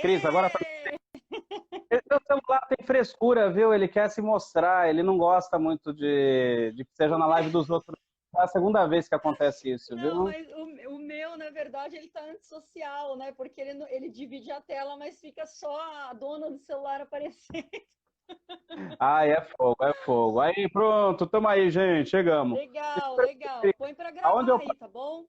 Cris, agora Aê! seu celular tem frescura, viu? Ele quer se mostrar, ele não gosta muito de que seja O na meu, live dos outros. É a segunda vez que acontece isso, não, viu? mas o meu, na verdade, ele tá antissocial, né? Porque ele divide a tela, mas fica só a dona do celular aparecendo. Ai, é fogo, é fogo. Aí, pronto, tamo aí, gente, chegamos. Legal, legal. Põe para Aonde gravar eu, aí, tá bom?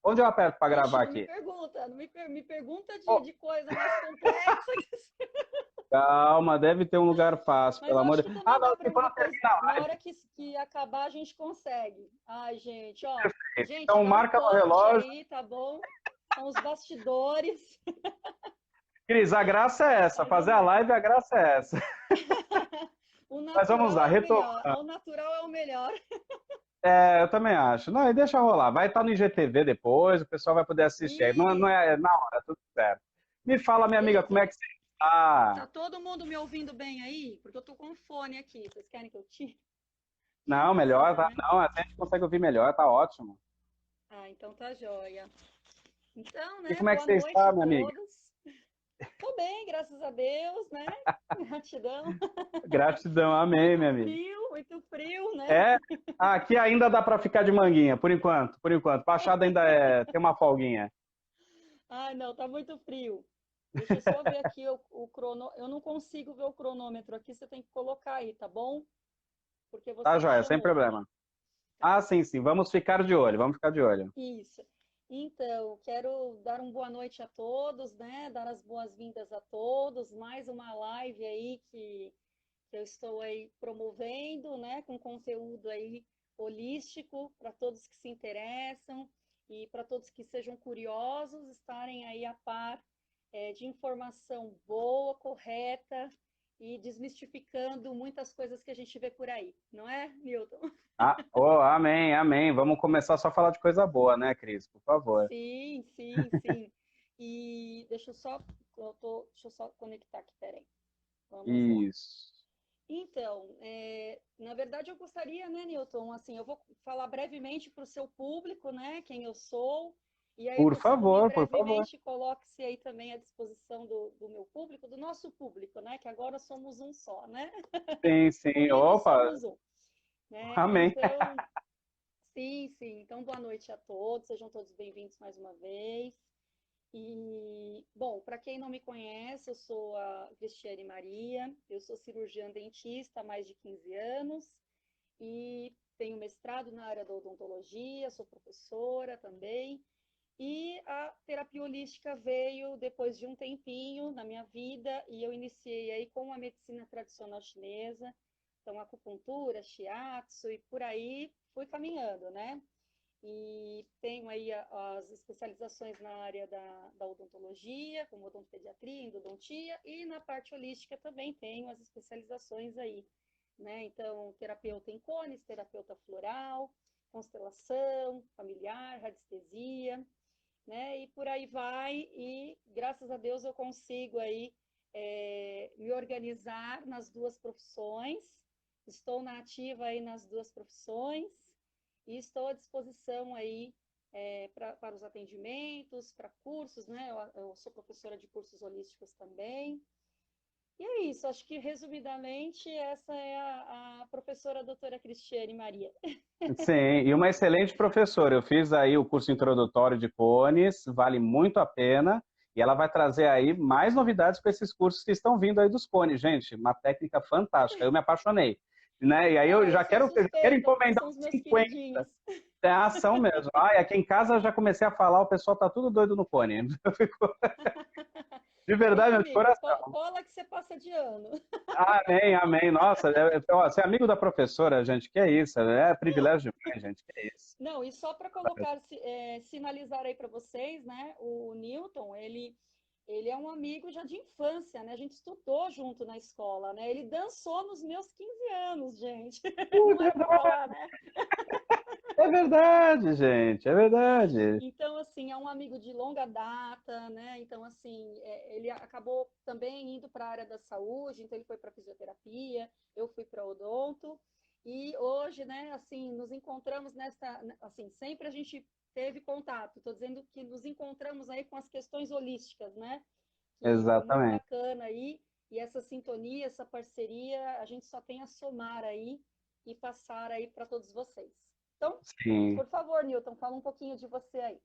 onde eu aperto para Ixi, gravar não me aqui? pergunta, não me, me pergunta Ô, de coisa mais complexa. calma, deve ter um lugar fácil, Mas pelo eu amor acho de que Deus. Ah, também não, dá aqui para quando depois, termina a na live. hora que acabar, a gente consegue. Ai, gente, ó, gente, Então dá um marca no toque relógio. aí, tá bom? São os bastidores, Cris, a graça é essa, mas fazer vamos a lá. live, a graça é essa. O Mas vamos natural lá, é o retomando. melhor, o natural é o melhor. É, eu também acho. Não, e deixa rolar. Vai estar no IGTV depois, o pessoal vai poder assistir. Aí não Isso, é na hora, tudo certo. Me fala, minha amiga, como beleza. é que você está? Tá todo mundo me ouvindo bem aí? Porque eu tô com fone aqui. Vocês querem que eu tire? Não, melhor, Precisa, tá? né? Não, a gente consegue ouvir melhor, tá ótimo. Ah, então tá joia. Então, E né, como é que boa você noite está, a minha amiga? todos. Tô bem, graças a Deus, né? Gratidão. Gratidão, amém, minha amiga. Muito frio, né? É, aqui ainda dá para ficar de manguinha, por enquanto, por enquanto. Baixada ainda tem uma folguinha. Ai, não, tá muito frio. Deixa eu só ver aqui o crono. Eu não consigo ver o cronômetro aqui, você tem que colocar aí, tá bom? Porque Tá, você me joia, sem chamou. problema. Tá. Ah, sim, sim, vamos ficar de olho, vamos ficar de olho. Isso. Então, quero dar uma boa noite a todos, né? Dar as boas-vindas a todos. Mais uma live aí que eu estou aí promovendo, né? Com conteúdo aí holístico para todos que se interessam e para todos que sejam curiosos estarem aí a par de informação boa, correta e desmistificando muitas coisas que a gente vê por aí, não é, Milton? Ah, oh, amém, amém. Vamos começar só a falar de coisa boa, né, Cris? Por favor. Sim, sim, sim. E deixa eu só conectar aqui, peraí. Vamos lá. Isso. Então, na verdade, eu gostaria, né, Newton, assim, eu vou falar brevemente para o seu público, né, quem eu sou, e aí Por você também favor, por favor. brevemente coloque-se aí também à disposição do meu público, do nosso público, né, que agora somos um só, né, Sim, sim. unidos Opa, somos um, né, amém. então, sim, sim, então boa noite a todos, sejam todos bem-vindos mais uma vez. E, bom, para quem não me conhece, eu sou a Cristiane Maria, eu sou cirurgiã dentista há mais de 15 anos e tenho mestrado na área da odontologia, sou professora também. E a terapia holística veio depois de um tempinho na minha vida e eu iniciei aí com a medicina tradicional chinesa, então acupuntura, shiatsu e por aí fui caminhando, né? E tenho aí as especializações na área da odontologia, como odontopediatria, endodontia, e na parte holística também tenho as especializações aí, né? Então, terapeuta em cones, terapeuta floral, constelação, familiar, radiestesia, né? E por aí vai, e graças a Deus eu consigo aí me organizar nas duas profissões, estou na ativa aí nas duas profissões, e estou à disposição aí para os atendimentos, para cursos, né? Eu sou professora de cursos holísticos também. E é isso, acho que resumidamente essa é a professora doutora Cristiane Maria. Sim, e uma excelente professora. Eu fiz aí o curso introdutório de cones, vale muito a pena. E ela vai trazer aí mais novidades com esses cursos que estão vindo aí dos cones. Gente, uma técnica fantástica. Eu me apaixonei. Né? E aí Ah, eu eu já sou quero suspeita, porque encomendar são os uns meus 50. queridinhos. É a ação mesmo. Ai, aqui em casa eu já comecei a falar, o pessoal tá tudo doido no cone. Eu fico- De Vem verdade, meu, de comigo, coração. cola que você passa de ano. Amém, amém. Nossa, ó, ser amigo da professora, gente, que é isso? É privilégio demais, gente, que é isso. Não, e só para colocar, sinalizar aí para vocês, né? O Newton, ele é um amigo já de infância, né? A gente estudou junto na escola, né? Ele dançou nos meus 15 anos, gente. Não é para falar, né? É verdade, gente, é verdade. Então, assim, é um amigo de longa data, né? Então, assim, ele acabou também indo para a área da saúde, então ele foi para fisioterapia, eu fui para odonto, e hoje, né, assim, nos encontramos nesta, assim, sempre a gente teve contato, estou dizendo que nos encontramos aí com as questões holísticas, né? que foi muito exatamente. bacana aí, e essa sintonia, essa parceria, a gente só tem a somar aí e passar aí para todos vocês. Então, Sim. por favor, Newton, fala um pouquinho de você aí.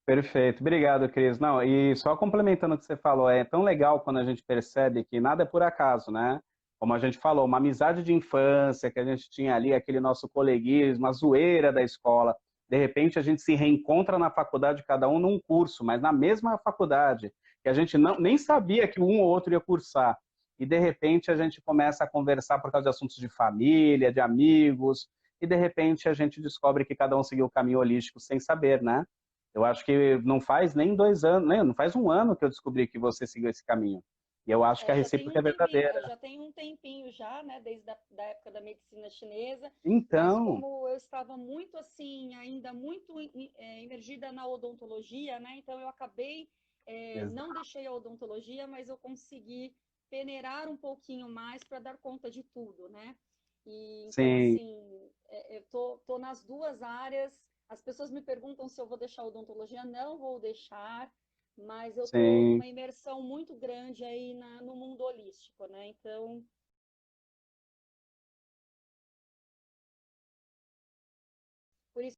Perfeito, obrigado, Cris. Não, e só complementando o que você falou, é tão legal quando a gente percebe que nada é por acaso, né? Como a gente falou, uma amizade de infância que a gente tinha ali, aquele nosso coleguismo, a zoeira da escola. De repente a gente se reencontra na faculdade, cada um num curso, mas na mesma faculdade, que a gente não, nem sabia que um ou outro ia cursar. E de repente a gente começa a conversar por causa de assuntos de família, de amigos, e de repente a gente descobre que cada um seguiu o caminho holístico sem saber, né? Eu acho que não faz nem 2 anos, né? Não faz um ano que eu descobri que você seguiu esse caminho. E eu acho que a Já tem recíproca um é tempinho, verdadeira. já tem um tempinho já, né, desde da época da medicina chinesa, mas Então, como eu estava muito assim, ainda muito imergida na odontologia, né, então eu acabei, não deixei a odontologia, mas eu consegui peneirar um pouquinho mais para dar conta de tudo, né? E então, sim, assim, eu tô nas duas áreas. As pessoas me perguntam se eu vou deixar a odontologia, não vou deixar, mas eu estou sim, numa imersão muito grande aí no mundo holístico, né? Então, por isso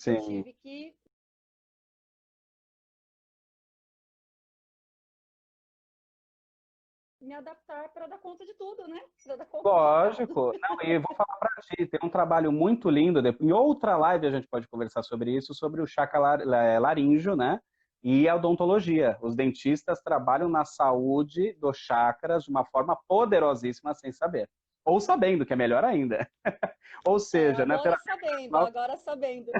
que eu sim. tive que me adaptar para dar conta de tudo, né? Para dar conta do recado. Lógico. Não, e eu vou falar para ti, tem um trabalho muito lindo. Em outra live a gente pode conversar sobre isso, sobre o chakra laríngeo, né? E a odontologia. Os dentistas trabalham na saúde dos chakras de uma forma poderosíssima sem saber. Ou sabendo, que é melhor ainda. Ou seja, né? Terapia Agora sabendo.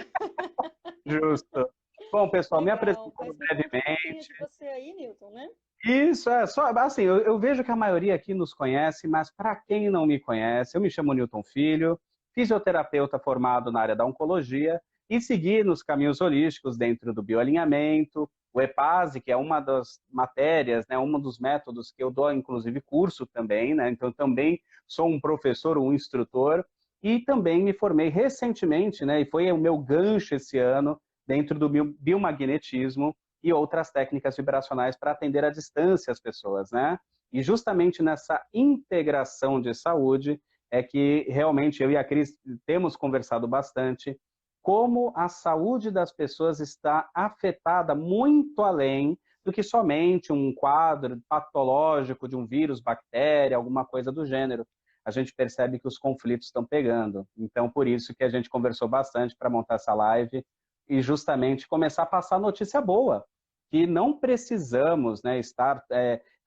justo. Bom, pessoal, me Legal. apresentando Mas me conta um brevemente. pouquinho de você aí, Newton, né? Isso, é só assim, eu vejo que a maioria aqui nos conhece, mas para quem não me conhece, eu me chamo Newton Filho, fisioterapeuta formado na área da oncologia e segui nos caminhos holísticos dentro do bioalinhamento, o EPASE, que é uma das matérias, né, um dos métodos que eu dou, inclusive, curso também, né, então também sou um professor, um instrutor, e também me formei recentemente, né, e foi o meu gancho esse ano dentro do biomagnetismo, e outras técnicas vibracionais para atender à distância as pessoas, né? E justamente nessa integração de saúde é que realmente eu e a Cris temos conversado bastante como a saúde das pessoas está afetada muito além do que somente um quadro patológico de um vírus, bactéria, alguma coisa do gênero. A gente percebe que os conflitos estão pegando. Então, por isso que a gente conversou bastante para montar essa live e justamente começar a passar notícia boa, que não precisamos, né, estar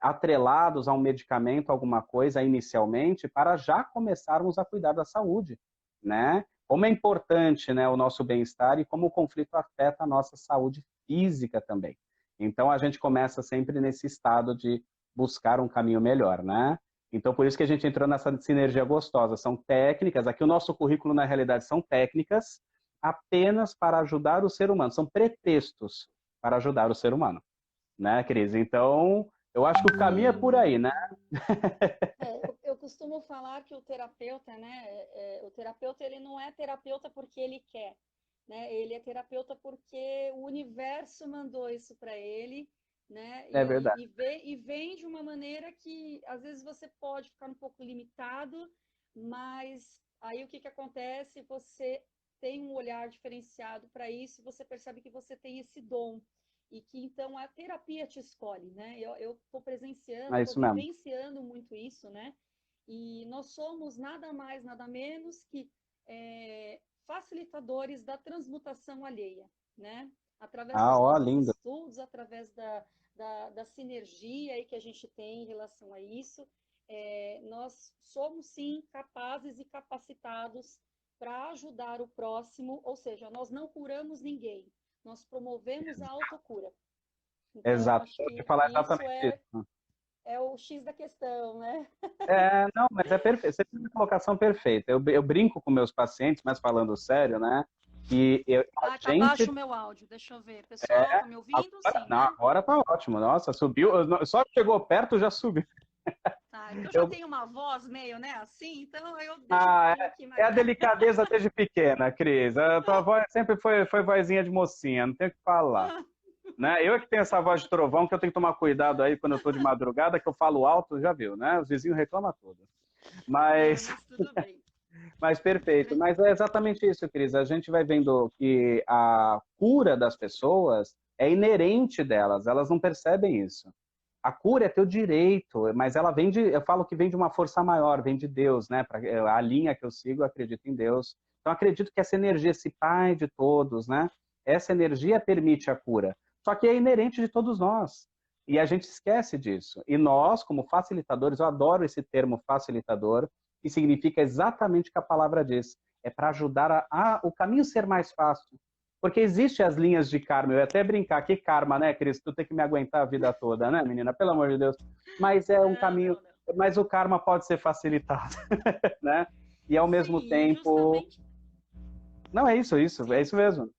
atrelados a um medicamento, alguma coisa inicialmente, para já começarmos a cuidar da saúde, né? Como é importante, né, o nosso bem-estar e como o conflito afeta a nossa saúde física também. Então a gente começa sempre nesse estado de buscar um caminho melhor, né? Então por isso que a gente entrou nessa sinergia gostosa. São técnicas, aqui o nosso currículo na realidade são técnicas apenas para ajudar o ser humano, são pretextos para ajudar o ser humano, né, Cris? Então, eu acho que o caminho é Sim. por aí, né? Eu costumo falar que o terapeuta, né? O terapeuta ele não é terapeuta porque ele quer, né? Ele é terapeuta porque o universo mandou isso para ele, né? É verdade. E vem de uma maneira que às vezes você pode ficar um pouco limitado, mas aí o que acontece? Você tem um olhar diferenciado para isso, você percebe que você tem esse dom e que então a terapia te escolhe, né? Eu estou presenciando, É estou isso mesmo. vivenciando muito isso, né? E nós somos nada mais, nada menos que facilitadores da transmutação alheia, né? Através Ah, dos ó, nossos lindo. estudos, através da sinergia aí que a gente tem em relação a isso, nós somos sim capazes e capacitados para ajudar o próximo, ou seja, nós não curamos ninguém, nós promovemos a autocura. Então, Exato. acho Eu te que falar isso exatamente isso. é o X da questão, né? Não, mas é perfeito. Você fez uma colocação perfeita. Eu brinco com meus pacientes, mas falando sério, né? Que a Ah, tá baixo gente o meu áudio, deixa eu ver. Pessoal, tá me ouvindo? agora, Sim, não, né? agora tá ótimo. Nossa, subiu. Só chegou perto já subiu. Tá, é porque eu já Eu, tenho uma voz meio, né, assim, então eu deixo um ah, pouquinho aqui é mais. a delicadeza desde pequena, Cris. A tua voz sempre foi vozinha de mocinha, não tem o que falar. né? Eu é que tenho essa voz de trovão, que eu tenho que tomar cuidado aí quando eu estou de madrugada, que eu falo alto, já viu, né? Os vizinhos reclamam tudo. Não, Mas, mas tudo bem. mas Fique perfeito. Mas é tranquilo. exatamente isso, Cris. A gente vai vendo que a cura das pessoas é inerente delas, elas não percebem isso. A cura é teu direito, mas ela vem de, eu falo que vem de uma força maior, vem de Deus, né? A linha que eu sigo, eu acredito em Deus. Então acredito que essa energia, esse Pai de todos, né? Essa energia permite a cura. Só que é inerente de todos nós. E a gente esquece disso. E nós, como facilitadores, eu adoro esse termo facilitador, que significa exatamente o que a palavra diz. É para ajudar o caminho ser mais fácil. Porque existem as linhas de karma. Eu ia até brincar, que karma, né, Cris? Tu tem que me aguentar a vida toda, né, menina? Pelo amor de Deus. Mas é um Não, caminho, não, não. mas o karma pode ser facilitado, né? E ao mesmo Sim, e tempo. justamente, Não, é sim, isso mesmo.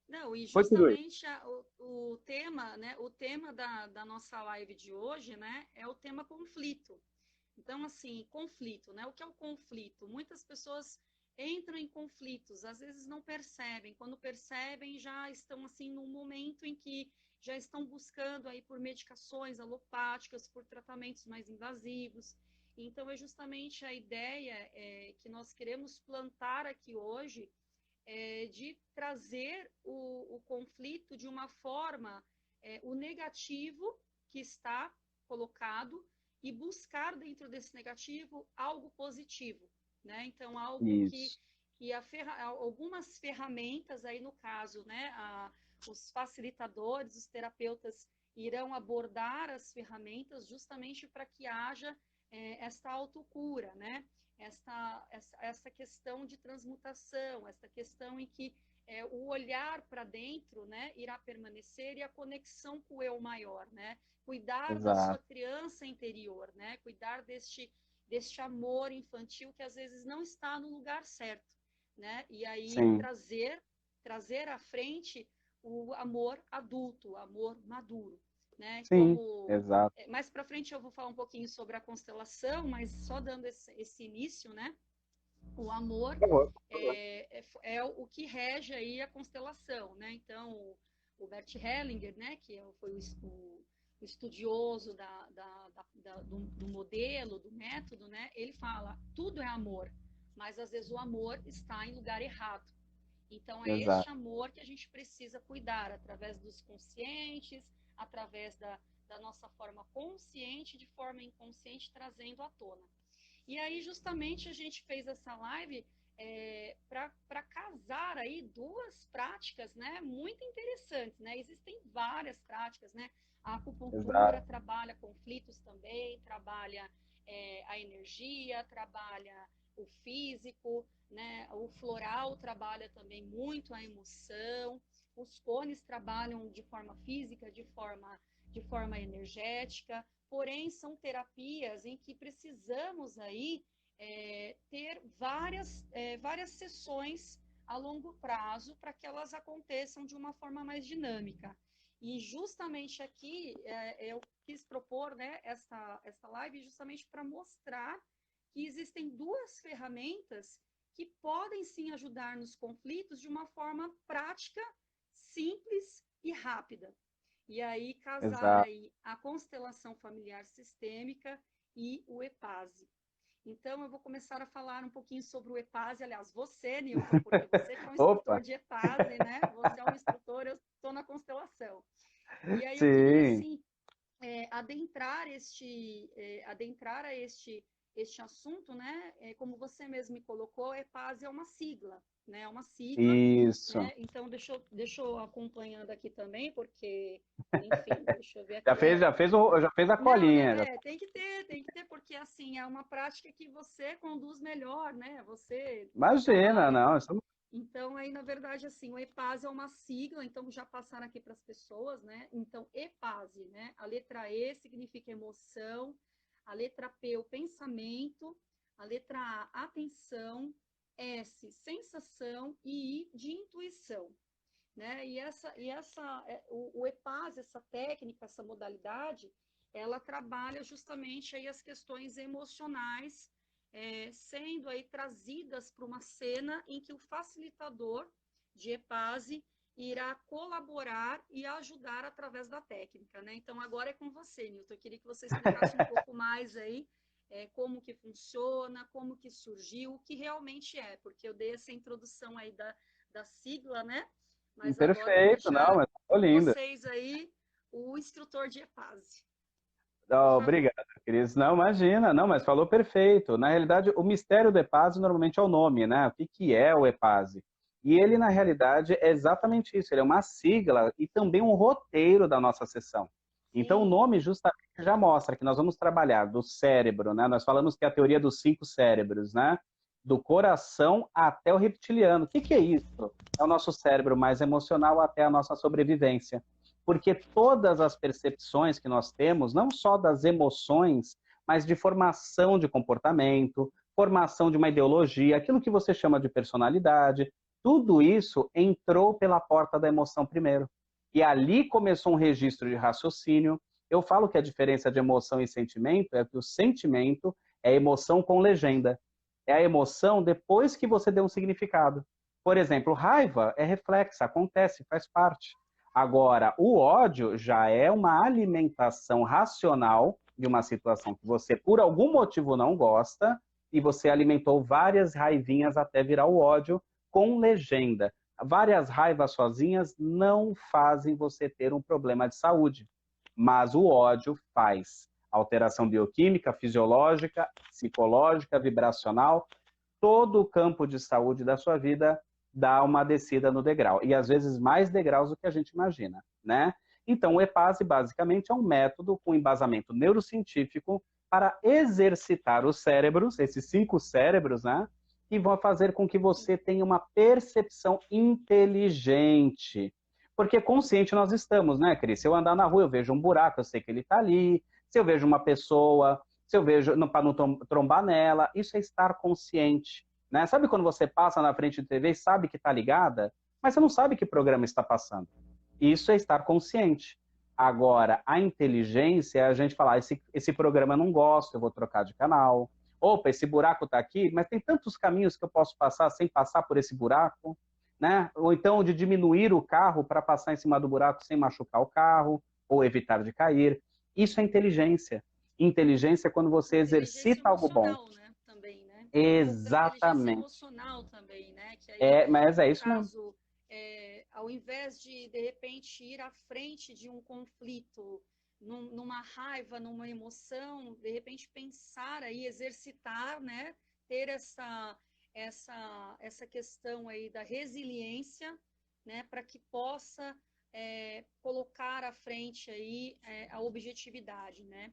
não, e Foi tudo isso. justamente o tema, né, o tema da nossa live de hoje, né, é o tema conflito. Então, assim, conflito, né? O que é o conflito? Muitas pessoas entram em conflitos, às vezes não percebem. Quando percebem, já estão, assim, num momento em que já estão buscando aí por medicações alopáticas, por tratamentos mais invasivos. Então, é justamente a ideia que nós queremos plantar aqui hoje, de trazer o conflito de uma forma, o negativo que está colocado e buscar dentro desse negativo algo positivo, né? Então, algo Isso. que algumas ferramentas aí no caso, né? Os facilitadores, os terapeutas irão abordar as ferramentas justamente para que haja esta autocura, né? Essa questão de transmutação, essa questão em que o olhar para dentro, né, irá permanecer e a conexão com o eu maior, né? Cuidar da sua Exato. criança interior, né? Cuidar deste amor infantil que às vezes não está no lugar certo, né? E aí Sim. trazer à frente o amor adulto, o amor maduro, né? Sim. Exato. Mais para frente eu vou falar um pouquinho sobre a constelação, mas só dando esse início, né? O amor Por favor. é o que rege aí a constelação, né? Então, o Bert Hellinger, né, que foi o estudioso do modelo, do método, né? Ele fala, tudo é amor, mas às vezes o amor está em lugar errado. Então, é este Exato. amor que a gente precisa cuidar, através dos conscientes, através da nossa forma consciente, de forma inconsciente, trazendo à tona. E aí, justamente, a gente fez essa live para casar aí duas práticas, né, muito interessantes, né? Existem várias práticas, né? A acupuntura Exato. trabalha conflitos também, trabalha a energia, trabalha o físico, né? O floral trabalha também muito a emoção. Os cones trabalham de forma física, de forma energética. Porém, são terapias em que precisamos aí ter várias sessões a longo prazo para que elas aconteçam de uma forma mais dinâmica. E justamente aqui eu quis propor, né, essa live justamente para mostrar que existem duas ferramentas que podem sim ajudar nos conflitos de uma forma prática, simples e rápida. E aí casar Exato. aí a constelação familiar sistêmica e o EPASE. Então, eu vou começar a falar um pouquinho sobre o EPASE. Aliás, você, Newton, porque você que é um instrutor Opa. de EPASE, né? Você é um instrutor, eu estou na constelação. E aí eu queria, Sim. assim, adentrar a este assunto, né? Como você mesmo me colocou, EPASE é uma sigla, né? É uma sigla, Isso. né? Então, deixa eu acompanhando aqui também, porque, enfim, deixa eu ver Já aqui. fez, já fez a Não, não, colinha. tem que ter, porque assim, é uma prática que você conduz melhor, né? Você Imagina, trabalha. não. Isso... Então, aí, na verdade, assim, o EPASE é uma sigla, então já passaram aqui para as pessoas, né? Então, EPASE, né? A letra E significa emoção, a letra P, o pensamento, a letra A, atenção, S, sensação e I, de intuição, né? O EPAS, essa técnica, essa modalidade, ela trabalha justamente aí as questões emocionais, sendo aí trazidas para uma cena em que o facilitador de EPASE, irá colaborar e ajudar através da técnica, né? Então, agora é com você, Newton. Eu queria que você explicasse um pouco mais aí como que funciona, como que surgiu, o que realmente é, porque eu dei essa introdução aí da sigla, né? Mas agora eu vou Perfeito, não, deixar mas ficou com lindo. vocês aí o instrutor de EPASE, por Oh, favor. obrigado, Cris. Não, imagina, não, mas falou perfeito. Na realidade, o mistério do EPASE normalmente é o nome, né? O que que é o EPASE? E ele, na realidade, é exatamente isso. Ele é uma sigla e também um roteiro da nossa sessão. Então, o Sim, nome justamente já mostra que nós vamos trabalhar do cérebro, né? Nós falamos que é a teoria dos 5 cérebros, né? Do coração até o reptiliano. O que que é isso? É o nosso cérebro mais emocional até a nossa sobrevivência, porque todas as percepções que nós temos, não só das emoções, mas de formação de comportamento, formação de uma ideologia, aquilo que você chama de personalidade, tudo isso entrou pela porta da emoção primeiro. E ali começou um registro de raciocínio. Eu falo que a diferença de emoção e sentimento é que o sentimento é emoção com legenda. É a emoção depois que você deu um significado. Por exemplo, raiva é reflexo, acontece, faz parte. Agora, o ódio já é uma alimentação racional de uma situação que você, por algum motivo, não gosta, e você alimentou várias raivinhas até virar o ódio com legenda. Várias raivas sozinhas não fazem você ter um problema de saúde, mas o ódio faz. Alteração bioquímica, fisiológica, psicológica, vibracional, todo o campo de saúde da sua vida dá uma descida no degrau. E às vezes mais degraus do que a gente imagina, né? Então, o EPASE basicamente é um método com embasamento neurocientífico para exercitar os cérebros, esses 5 cérebros, né? Que vão fazer com que você tenha uma percepção inteligente. Porque consciente nós estamos, né, Cris? Se eu andar na rua, eu vejo um buraco, eu sei que ele está ali. Se eu vejo uma pessoa, se eu vejo para não trombar nela, isso é estar consciente, né? Sabe quando você passa na frente de TV e sabe que está ligada, mas você não sabe que programa está passando? Isso é estar consciente. Agora, a inteligência é a gente falar, esse programa eu não gosto, eu vou trocar de canal. Opa, esse buraco está aqui, mas tem tantos caminhos que eu posso passar sem passar por esse buraco, né? Ou então de diminuir o carro para passar em cima do buraco sem machucar o carro, ou evitar de cair. Isso é inteligência. Inteligência é quando você inteligência exercita algo bom. emocional, né? Também, né? Tem um pouco da inteligência Exatamente. emocional também, né? Que aí, Mas é no isso mesmo. caso, ao invés de repente, ir à frente de um conflito, numa raiva, numa emoção, de repente pensar aí, exercitar, né? Ter essa questão aí da resiliência, né? Para que possa colocar à frente aí a objetividade, né?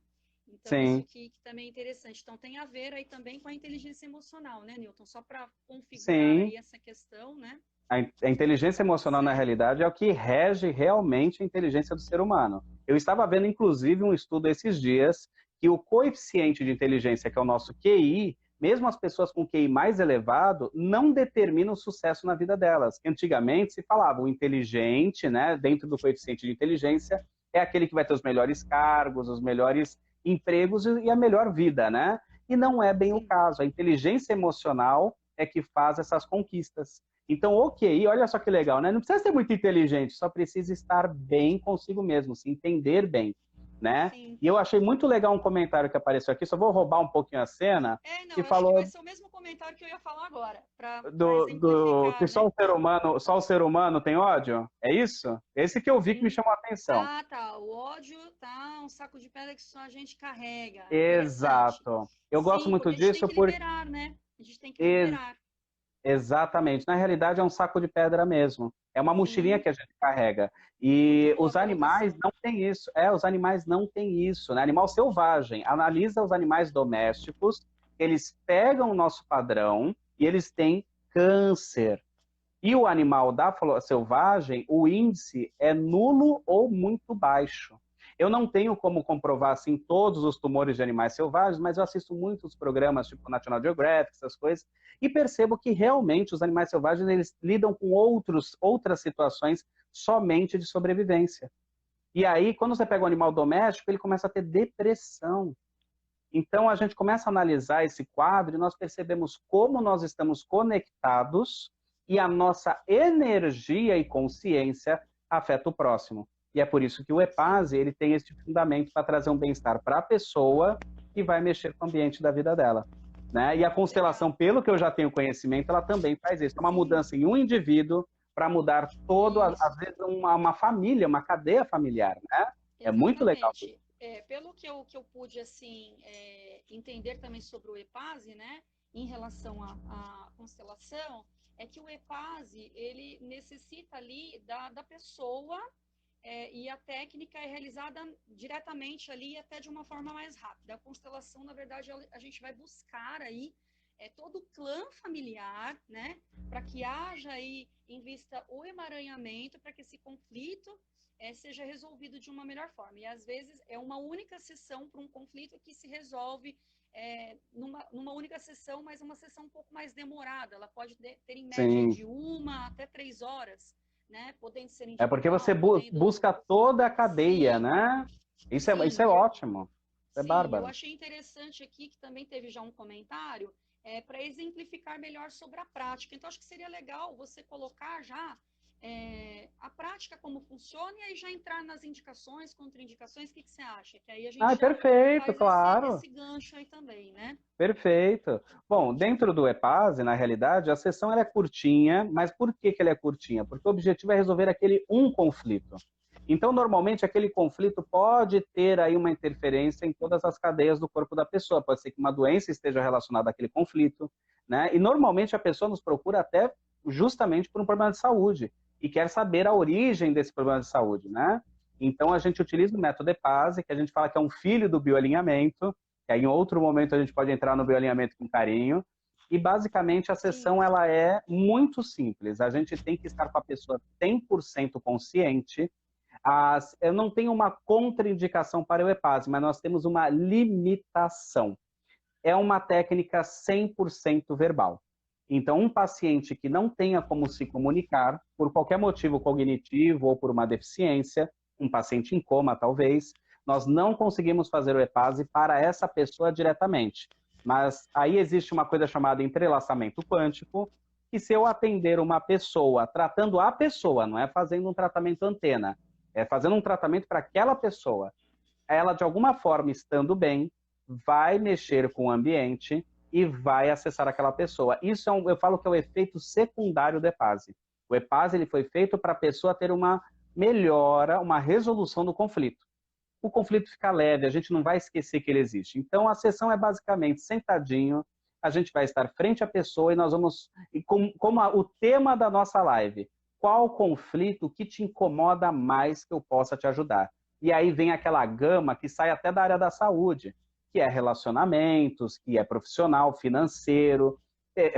Então, isso Sim, que também é interessante. Então, tem a ver aí também com a inteligência emocional, né, Newton? Só para configurar sim. aí essa questão, né? A inteligência emocional, na Certo. realidade, é o que rege realmente a inteligência do ser humano. Eu estava vendo, inclusive, um estudo esses dias que o coeficiente de inteligência, que é o nosso QI, mesmo as pessoas com QI mais elevado, não determinam o sucesso na vida delas. Antigamente se falava o inteligente, né, dentro do coeficiente de inteligência, é aquele que vai ter os melhores cargos, os melhores empregos e a melhor vida, né? E não é bem o Sim. caso. A inteligência emocional é que faz essas conquistas. Então, ok, olha só que legal, né? Não precisa ser muito inteligente, só precisa estar bem consigo mesmo, se entender bem, né? Sim. E eu achei muito legal um comentário que apareceu aqui, só vou roubar um pouquinho a cena, Não, que eu acho que vai falou ser o mesmo comentário que eu ia falar agora, para que exemplificar, né? só o ser humano tem ódio? É isso? Esse que eu vi que me Sim. chamou a atenção. Ah, tá. O ódio tá um saco de pedra que só a gente carrega. Interessante. Exato. Eu gosto Sim, muito porque a gente tem disso que porque liberar, né? A gente tem que liberar. exatamente. Na realidade, é um saco de pedra mesmo. É uma mochilinha Sim, que a gente carrega. muito E boa os animais colocação. não têm isso. Os animais não têm isso. Né? Animal selvagem. Analisa os animais domésticos, eles pegam o nosso padrão e eles têm câncer. E o animal selvagem, o índice é nulo ou muito baixo. Eu não tenho como comprovar assim todos os tumores de animais selvagens, mas eu assisto muitos programas tipo National Geographic, essas coisas, e percebo que realmente os animais selvagens eles lidam com outras situações somente de sobrevivência. E aí, quando você pega um animal doméstico, ele começa a ter depressão. Então, a gente começa a analisar esse quadro e nós percebemos como nós estamos conectados e a nossa energia e consciência afeta o próximo. E é por isso que o EPASE, ele tem esse fundamento para trazer um bem-estar para a pessoa que vai mexer com o ambiente da vida dela. Né? E a constelação, pelo que eu já tenho conhecimento, ela também faz isso. É uma mudança em um indivíduo para mudar todo, às vezes, uma família, uma cadeia familiar. Né? É muito legal. Pelo que eu pude assim, entender também sobre o EPASE, né, em relação à constelação, é que o EPASE, ele necessita ali da pessoa, e a técnica é realizada diretamente ali, até de uma forma mais rápida. A constelação, na verdade, a gente vai buscar aí todo o clã familiar, né, para que haja aí em vista o emaranhamento, para que esse conflito seja resolvido de uma melhor forma. E às vezes é uma única sessão para um conflito que se resolve numa única sessão, mas uma sessão um pouco mais demorada. Ela pode ter em média de 1 até 3 horas. Né, podendo ser individual, porque você busca toda a cadeia, sim, né? Isso é ótimo. Isso é bárbaro. Eu achei interessante aqui que também teve já um comentário para exemplificar melhor sobre a prática. Então, acho que seria legal você colocar já a prática, como funciona, e aí já entrar nas indicações, contraindicações. O que você acha? Que aí a gente perfeito, faz claro. esse gancho aí também, né? Perfeito. Bom, dentro do EPASE, na realidade, a sessão ela é curtinha, mas por que ela é curtinha? Porque o objetivo é resolver aquele conflito. Então, normalmente, aquele conflito pode ter aí uma interferência em todas as cadeias do corpo da pessoa. Pode ser que uma doença esteja relacionada àquele conflito, né? E, normalmente, a pessoa nos procura até justamente por um problema de saúde e quer saber a origem desse problema de saúde, né? Então, a gente utiliza o método EPASE, que a gente fala que é um filho do bioalinhamento, que aí em outro momento a gente pode entrar no bioalinhamento com carinho. E, basicamente, a sessão ela é muito simples. A gente tem que estar com a pessoa 100% consciente. Eu não tenho uma contraindicação para o EPASE, mas nós temos uma limitação. É uma técnica 100% verbal. Então, um paciente que não tenha como se comunicar, por qualquer motivo cognitivo ou por uma deficiência, um paciente em coma, talvez, nós não conseguimos fazer o EPASE para essa pessoa diretamente. Mas aí existe uma coisa chamada entrelaçamento quântico, que se eu atender uma pessoa, tratando a pessoa, não é fazendo um tratamento antena, é fazendo um tratamento para aquela pessoa, ela de alguma forma estando bem, vai mexer com o ambiente e vai acessar aquela pessoa. Isso eu falo que é o efeito secundário do EPASE. O EPASE ele foi feito para a pessoa ter uma melhora, uma resolução do conflito. O conflito fica leve, a gente não vai esquecer que ele existe. Então, a sessão é basicamente sentadinho, a gente vai estar frente à pessoa e nós vamos, como o tema da nossa live, qual conflito que te incomoda mais que eu possa te ajudar? E aí vem aquela gama que sai até da área da saúde, que é relacionamentos, que é profissional, financeiro,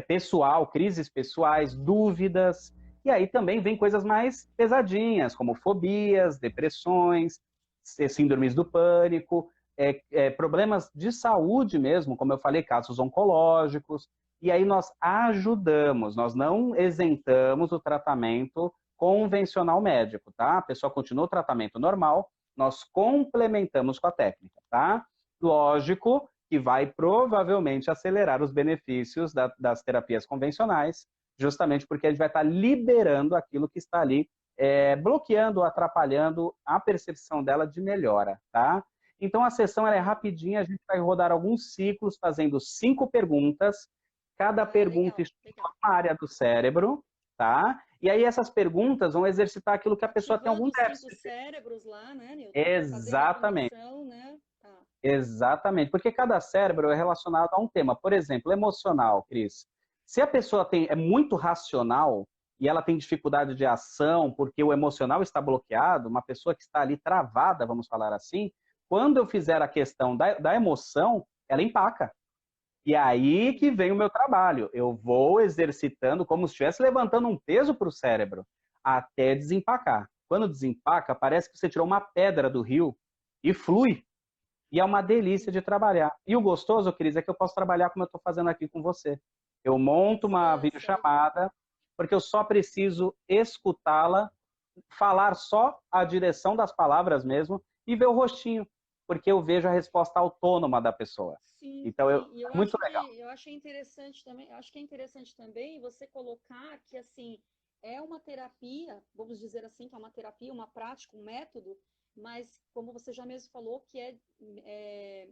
pessoal, crises pessoais, dúvidas. E aí também vem coisas mais pesadinhas, como fobias, depressões, síndromes do pânico, problemas de saúde mesmo, como eu falei, casos oncológicos. E aí nós ajudamos, nós não isentamos o tratamento convencional médico, tá? A pessoa continua o tratamento normal, nós complementamos com a técnica, tá? Lógico que vai provavelmente acelerar os benefícios das terapias convencionais, justamente porque a gente vai estar liberando aquilo que está ali, bloqueando, atrapalhando a percepção dela de melhora, tá? Então a sessão ela é rapidinha, a gente vai rodar alguns ciclos fazendo 5 perguntas, cada pergunta estimula uma área do cérebro, tá? E aí essas perguntas vão exercitar aquilo que a pessoa tem algum déficit. 5 cérebros lá, né, Nilton? Exatamente. Conexão, né? Exatamente, porque cada cérebro é relacionado a um tema. Por exemplo, emocional, Cris. Se a pessoa é muito racional e ela tem dificuldade de ação porque o emocional está bloqueado, uma pessoa que está ali travada, vamos falar assim, quando eu fizer a questão da emoção, ela empaca. E aí que vem o meu trabalho. Eu vou exercitando como se estivesse levantando um peso para o cérebro até desempacar. Quando desempaca, parece que você tirou uma pedra do rio e flui. E é uma delícia de trabalhar. E o gostoso, Cris, é que eu posso trabalhar como eu estou fazendo aqui com você. Eu monto uma videochamada, porque eu só preciso escutá-la, falar só a direção das palavras mesmo e ver o rostinho. porque eu vejo a resposta autônoma da pessoa. Sim, Então, sim. E muito legal. eu achei interessante também, eu acho que é interessante também você colocar que assim é uma terapia, vamos dizer assim, que é uma terapia, uma prática, um método, mas como você já mesmo falou, que é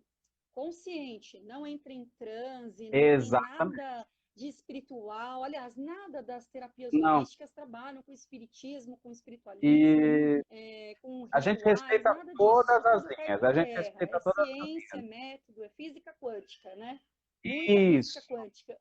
consciente, não entra em transe, não tem Exatamente. nada de espiritual. Aliás, nada das terapias Não. holísticas trabalham com espiritismo, com espiritualismo, E com a gente rituais, respeita nada disso. Isso todas as tudo cai linhas. por A gente terra. É respeita todas as ciência, é linhas. método, é física quântica, né? Muita física Isso. quântica.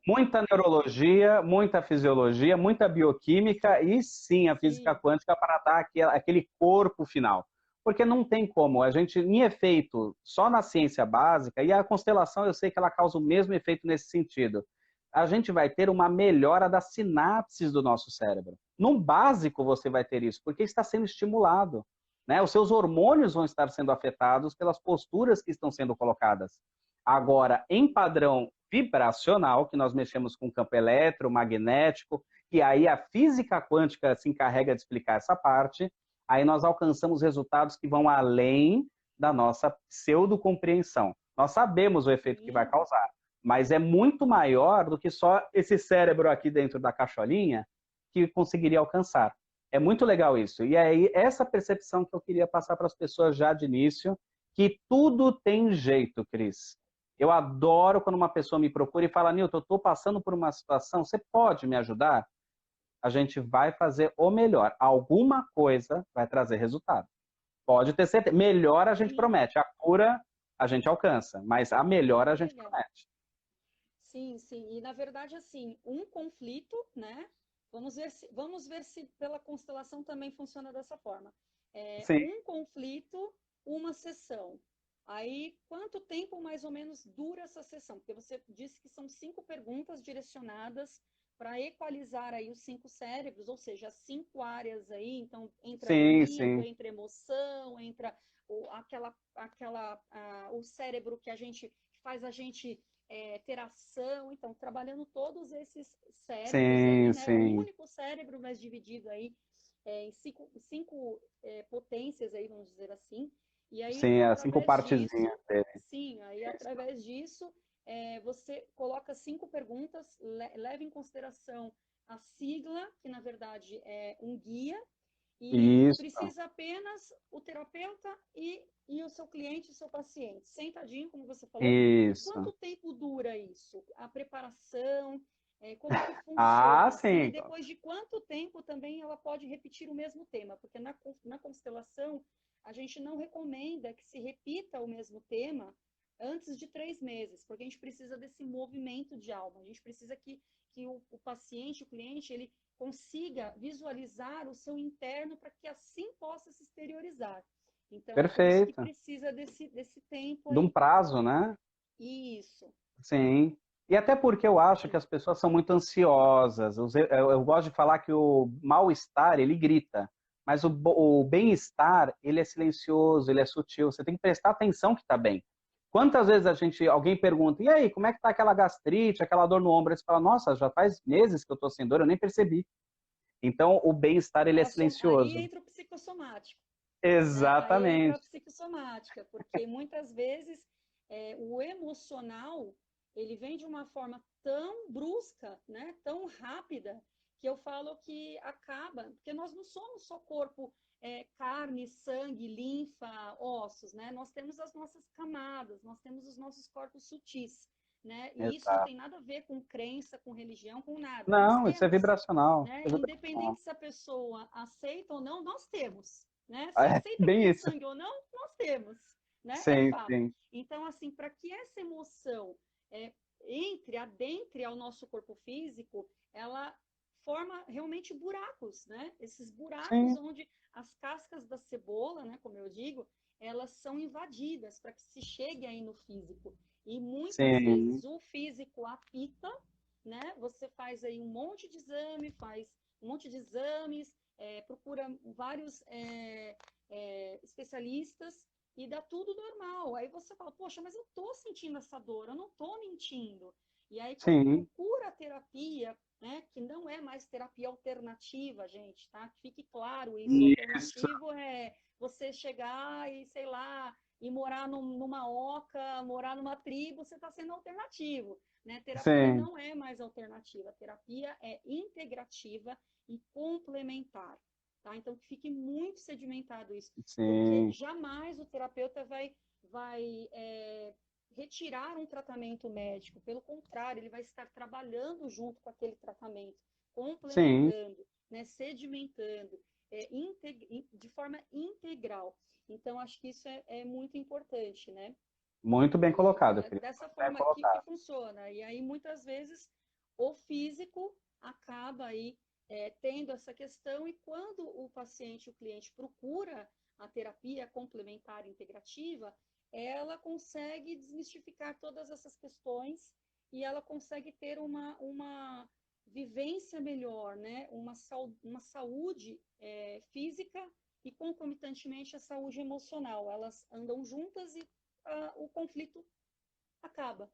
Muita neurologia, muita fisiologia, muita bioquímica e sim a física Sim, quântica para dar aquele corpo final. Porque não tem como, a gente, em efeito, só na ciência básica, e a constelação eu sei que ela causa o mesmo efeito nesse sentido, a gente vai ter uma melhora das sinapses do nosso cérebro. No básico você vai ter isso, porque está sendo estimulado. Né? Os seus hormônios vão estar sendo afetados pelas posturas que estão sendo colocadas. Agora, em padrão vibracional, que nós mexemos com campo eletromagnético, que aí a física quântica se encarrega de explicar essa parte, aí nós alcançamos resultados que vão além da nossa pseudo-compreensão. Nós sabemos o efeito que vai sim. causar, mas é muito maior do que só esse cérebro aqui dentro da caixolinha que conseguiria alcançar. É muito legal isso. E aí, essa percepção que eu queria passar para as pessoas já de início, que tudo tem jeito, Cris. Eu adoro quando uma pessoa me procura e fala, Nilton, eu estou passando por uma situação, você pode me ajudar? A gente vai fazer o melhor. Alguma coisa vai trazer resultado. Pode ter certeza. Melhor a gente Sim, promete. A cura a gente alcança, mas a melhor a gente legal. promete. Sim, sim. E na verdade, assim, um conflito, né? Vamos ver se pela constelação também funciona dessa forma. Sim, Um conflito, uma sessão. Aí, quanto tempo mais ou menos dura essa sessão? Porque você disse que são 5 perguntas direcionadas para equalizar aí os 5 cérebros, ou seja, as 5 áreas aí. Então, entra sim, medo, sim. entra emoção, entra o cérebro que faz a gente ter ação, então, trabalhando todos esses cérebros aí, Sim, né? Um sim. único cérebro, mas dividido aí em cinco potências aí, vamos dizer assim. E aí, Sim, então, as 5 através partezinhas disso, dele. sim, aí através disso, você coloca 5 perguntas, leva em consideração a sigla, que na verdade é um guia, e Isso, precisa apenas o terapeuta e o seu cliente, o seu paciente, sentadinho, como você falou. E isso. quanto tempo dura isso? A preparação, como que Ah, funciona assim? E sim. depois de quanto tempo também ela pode repetir o mesmo tema? Porque na constelação, a gente não recomenda que se repita o mesmo tema antes de 3 meses, porque a gente precisa desse movimento de alma. A gente precisa que o paciente, o cliente, ele consiga visualizar o seu interno para que assim possa se exteriorizar. Então, é por isso que Perfeito. precisa desse tempo De um aí. prazo, né? Isso, Sim. E até porque eu acho que sim. as pessoas são muito ansiosas. Eu gosto de falar que o mal-estar, ele grita. Mas o bem-estar, ele é silencioso, ele é sutil. Você tem que prestar atenção que está bem. Quantas vezes alguém pergunta, e aí, como é que tá aquela gastrite, aquela dor no ombro? Aí você fala, nossa, já faz meses que eu tô sem dor, eu nem percebi. Então, o bem-estar, ele é Aí silencioso. entra o psicossomático, né? Aí entra a Exatamente. psicossomática, porque muitas vezes o emocional ele vem de uma forma tão brusca, né? Tão rápida, que eu falo que acaba, porque nós não somos só corpo, carne, sangue, linfa, ossos, né? Nós temos as nossas camadas, nós temos os nossos corpos sutis, né? E isso não Exato. tem nada a ver com crença, com religião, com nada. Nós Não, isso é temos, vibracional. né? É vibracional. Independente se a pessoa aceita ou não, nós temos, né? Se É aceita bem via isso. sangue ou não, nós temos, né? É Sim, fato. sim. Então, assim, para que essa emoção adentre ao nosso corpo físico, ela forma realmente buracos, né? Esses buracos Sim, onde as cascas da cebola, né, como eu digo, elas são invadidas para que se chegue aí no físico. E muitas sim, vezes o físico apita, né? Você faz aí um monte de exame, faz um monte de exames, procura vários especialistas e dá tudo normal. Aí você fala, poxa, mas eu tô sentindo essa dor, eu não tô mentindo. E aí, quando sim. procura a terapia, né, que não é mais terapia alternativa, gente, tá? Que fique claro isso. Isso. Alternativo é você chegar e, sei lá, e morar numa oca, morar numa tribo, você está sendo alternativo, né? Terapia Sim, não é mais alternativa, terapia é integrativa e complementar, tá? Então, que fique muito sedimentado isso, porque sim, jamais o terapeuta vai retirar um tratamento médico, pelo contrário, ele vai estar trabalhando junto com aquele tratamento, sim. complementando, né, sedimentando, de forma integral. Então, acho que isso é muito importante, né? Muito bem E colocado, é Cris. dessa Muito bem forma que colocado. funciona. E aí, muitas vezes, o físico acaba aí tendo essa questão, e quando o paciente, o cliente, procura a terapia complementar integrativa, ela consegue desmistificar todas essas questões e ela consegue ter uma vivência melhor, né? Uma saúde física e, concomitantemente, a saúde emocional. Elas andam juntas e o conflito acaba.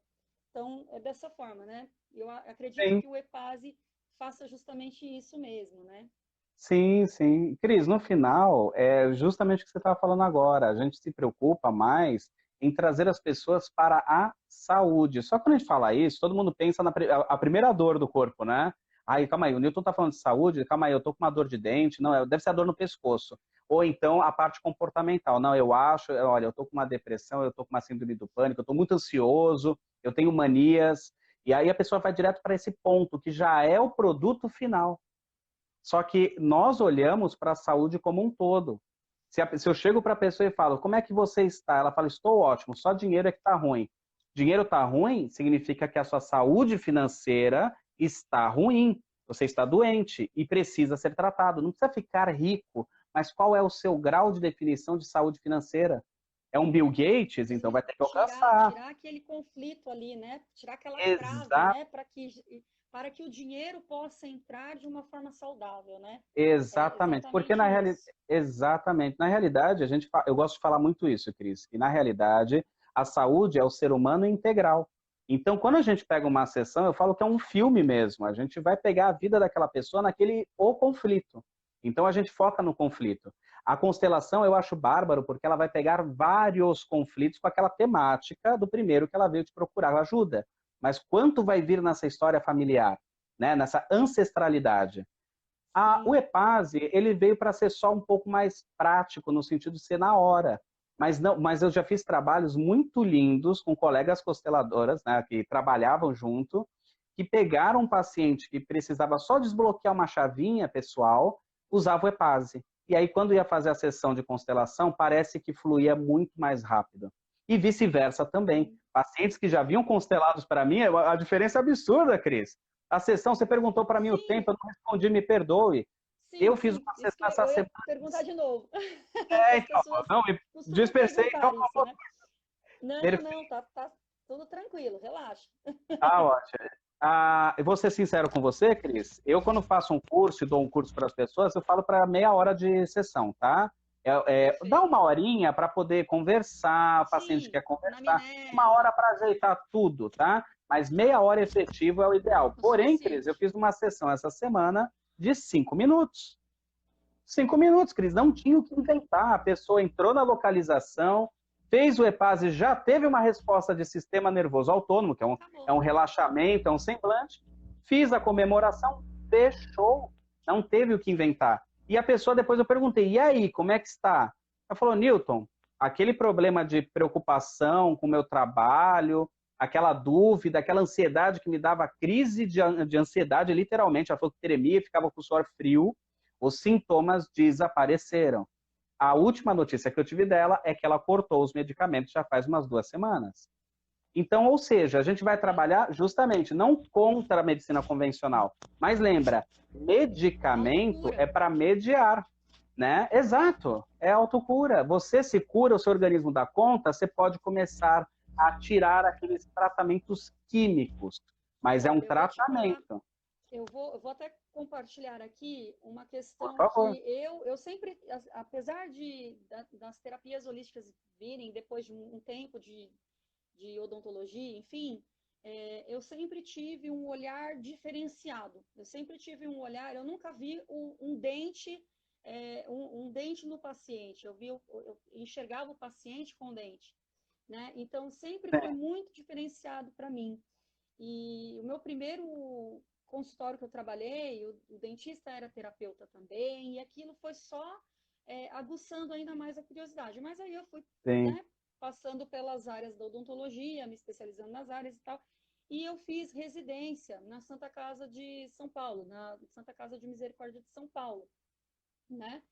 Então, é dessa forma, né? Eu acredito Sim, que o EPASE faça justamente isso mesmo, né? sim, sim. Cris, no final, é justamente o que você estava falando agora. A gente se preocupa mais em trazer as pessoas para a saúde. Só que quando a gente fala isso, todo mundo pensa a primeira dor do corpo, né? Aí, calma aí, o Newton está falando de saúde, calma aí, eu tô com uma dor de dente, não, deve ser a dor no pescoço. Ou então a parte comportamental. Não, eu acho, olha, eu tô com uma depressão, eu tô com uma síndrome do pânico, eu tô muito ansioso, eu tenho manias. E aí a pessoa vai direto para esse ponto, que já é o produto final. Só que nós olhamos para a saúde como um todo. Se eu chego para a pessoa e falo, como é que você está? Ela fala, estou ótimo, só dinheiro é que está ruim. Dinheiro está ruim significa que a sua saúde financeira está ruim. Você está doente e precisa ser tratado. Não precisa ficar rico, mas qual é o seu grau de definição de saúde financeira? É um Bill Gates? Então vai ter que alcançar. Tirar aquele conflito ali, né? Tirar aquela trave, Exato. né? Para que o dinheiro possa entrar de uma forma saudável, né? É Exatamente, porque exatamente isso. exatamente, na realidade, eu gosto de falar muito isso, Cris, que na realidade a saúde é o ser humano integral. Então, quando a gente pega uma sessão, eu falo que é um filme mesmo, a gente vai pegar a vida daquela pessoa naquele o conflito. Então, a gente foca no conflito. A constelação eu acho bárbaro, porque ela vai pegar vários conflitos com aquela temática do primeiro que ela veio te procurar ajuda. Mas quanto vai vir nessa história familiar, né, nessa ancestralidade? O Sim, EPASE, ele veio para ser só um pouco mais prático, no sentido de ser na hora. Mas, não, mas eu já fiz trabalhos muito lindos com colegas consteladoras, né, que trabalhavam junto, que pegaram um paciente que precisava só desbloquear uma chavinha pessoal, usava o EPASE. E aí, quando ia fazer a sessão de constelação, parece que fluía muito mais rápido. E vice-versa também. sim, Pacientes que já vinham constelados para mim, a diferença é absurda, Cris. A sessão, você perguntou para mim o sim, tempo, eu não respondi, me perdoe. Eu sim, fiz sim. uma Isso que sessão essa eu ia semana. perguntar de novo. Que as Então, pessoas não, me costumam dispersei, então perguntar isso, né? Não, não, perfeito. tá tudo tranquilo, relaxa. Ótimo. Eu vou ser sincero com você, Cris. Eu, quando faço um curso e dou um curso para as pessoas, eu falo para meia hora de sessão, tá? Dá uma Perfeito. horinha para poder conversar, o paciente Sim, quer conversar, uma hora anamnese, para ajeitar tudo, tá? Mas meia hora efetivo é o ideal. o Porém, Cris, eu suficiente. fiz uma sessão essa semana de 5 minutos. 5 minutos, Cris, não tinha o que inventar. A pessoa entrou na localização, fez o EPASE, já teve uma resposta de sistema nervoso autônomo, que é Acabou. um relaxamento, é um semblante. Fiz a comemoração, fechou. Não teve o que inventar. E a pessoa, depois eu perguntei, e aí, como é que está? Ela falou, Newton, aquele problema de preocupação com o meu trabalho, aquela dúvida, aquela ansiedade que me dava crise de ansiedade, literalmente, ela falou que tremia, ficava com o suor frio, os sintomas desapareceram. A última notícia que eu tive dela é que ela cortou os medicamentos já faz umas 2 semanas. Então, ou seja, a gente vai trabalhar justamente não contra a medicina convencional, mas lembra, medicamento Autocura. é para mediar, né? Exato, é autocura. Você se cura, o seu organismo dá conta, você pode começar a tirar aqueles tratamentos químicos, mas é um Olha, eu vou te falar, tratamento. eu vou até compartilhar aqui uma Por questão favor. que eu sempre, apesar das terapias holísticas virem depois de um tempo de odontologia, enfim, eu sempre tive um olhar diferenciado. Eu sempre tive um olhar, eu nunca vi um dente um dente no paciente, eu enxergava o paciente com dente, né? Então, sempre foi muito diferenciado para mim. E o meu primeiro consultório que eu trabalhei, o dentista era terapeuta também, e aquilo foi só aguçando ainda mais a curiosidade. Mas aí eu fui, Sim. né, passando pelas áreas da odontologia, me especializando nas áreas e tal, e eu fiz residência na Santa Casa de São Paulo, na Santa Casa de Misericórdia de São Paulo, né?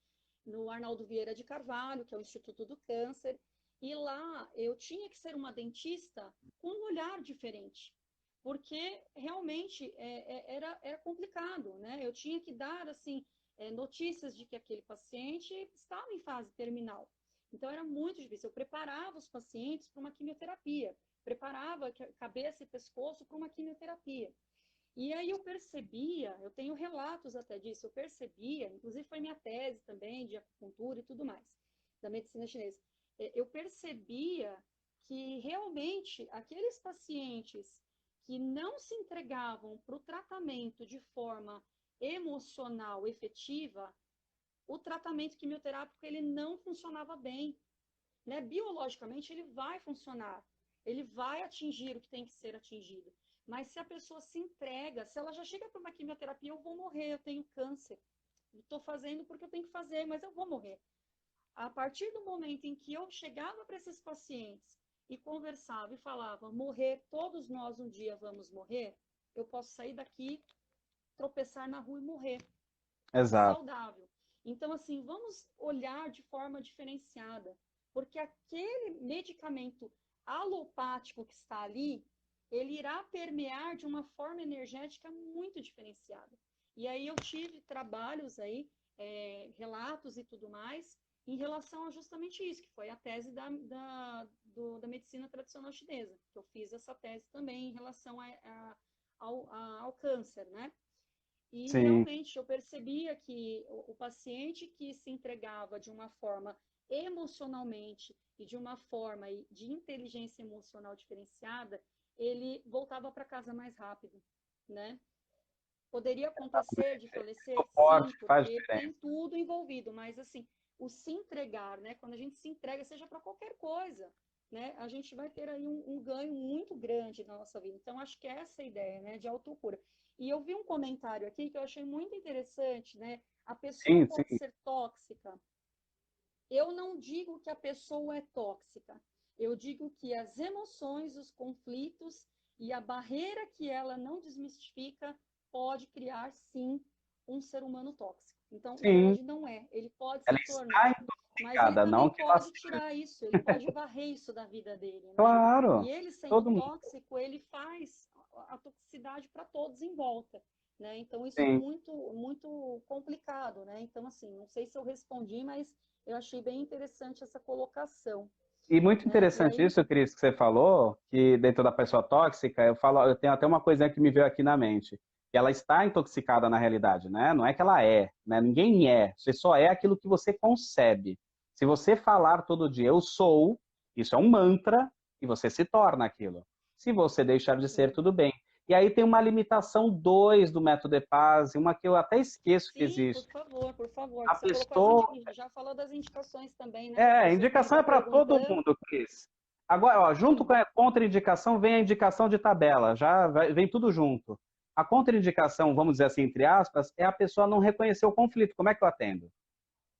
No Arnaldo Vieira de Carvalho, que é o Instituto do Câncer, e lá eu tinha que ser uma dentista com um olhar diferente, porque realmente era complicado, né? Eu tinha que dar, assim, notícias de que aquele paciente estava em fase terminal. Então, era muito difícil. Eu preparava os pacientes para uma quimioterapia, preparava cabeça e pescoço para uma quimioterapia. E aí eu percebia, eu tenho relatos até disso, eu percebia, inclusive foi minha tese também de acupuntura e tudo mais, da medicina chinesa. Eu percebia que realmente aqueles pacientes que não se entregavam para o tratamento de forma emocional efetiva, o tratamento quimioterápico ele não funcionava bem, né? Biologicamente ele vai funcionar, ele vai atingir o que tem que ser atingido. Mas se a pessoa se entrega, se ela já chega para uma quimioterapia, eu vou morrer, eu tenho câncer. Estou fazendo porque eu tenho que fazer, mas eu vou morrer. A partir do momento em que eu chegava para esses pacientes e conversava e falava, morrer, todos nós um dia vamos morrer, eu posso sair daqui, tropeçar na rua e morrer. Exato. Saudável. Então, assim, vamos olhar de forma diferenciada, porque aquele medicamento alopático que está ali, ele irá permear de uma forma energética muito diferenciada. E aí eu tive trabalhos aí, relatos e tudo mais, em relação a justamente isso, que foi a tese da medicina tradicional chinesa, que eu fiz essa tese também em relação ao câncer, né? E Sim. realmente eu percebia que o paciente que se entregava de uma forma emocionalmente e de uma forma de inteligência emocional diferenciada, ele voltava para casa mais rápido, né? Poderia acontecer de falecer? Suporte Sim, faz porque diferença. tem tudo envolvido, mas assim, o se entregar, né? Quando a gente se entrega, seja para qualquer coisa, né? A gente vai ter aí um ganho muito grande na nossa vida. Então, acho que é essa a ideia, né? De autocura. E eu vi um comentário aqui que eu achei muito interessante, né? A pessoa Sim, pode sim. ser tóxica. Eu não digo que a pessoa é tóxica. Eu digo que as emoções, os conflitos e a barreira que ela não desmistifica pode criar, sim, um ser humano tóxico. Então, na Sim. verdade, não é. Ele pode Ela se está tornar, mas ele intoxicada, não também que ela pode seja. tirar isso, ele pode varrer isso da vida dele, né? E Claro. ele sendo Todo mundo. tóxico, ele faz a toxicidade para todos em volta, né? Então, isso é Sim. muito, muito complicado, né? Então, assim, não sei se eu respondi, mas eu achei bem interessante essa colocação, E muito né? E interessante aí, isso, Cris, que você falou, que dentro da pessoa tóxica, eu tenho até uma coisinha que me veio aqui na mente, que ela está intoxicada na realidade, né? Não é que ela é, né? Ninguém é. Você só é aquilo que você concebe. Se você falar todo dia, eu sou, isso é um mantra, e você se torna aquilo. Se você deixar de ser, sim, tudo bem. E aí tem uma limitação 2 do método EPASE, uma que eu até esqueço que sim, existe. por favor, A que você colocou pessoa já falou das indicações também, né? Que as pessoas podem indicação é estar para todo perguntando. mundo, Cris. Agora, ó, junto com Sim, a contraindicação vem a indicação de tabela, vem tudo junto. A contraindicação, vamos dizer assim, entre aspas, é a pessoa não reconhecer o conflito. Como é que eu atendo?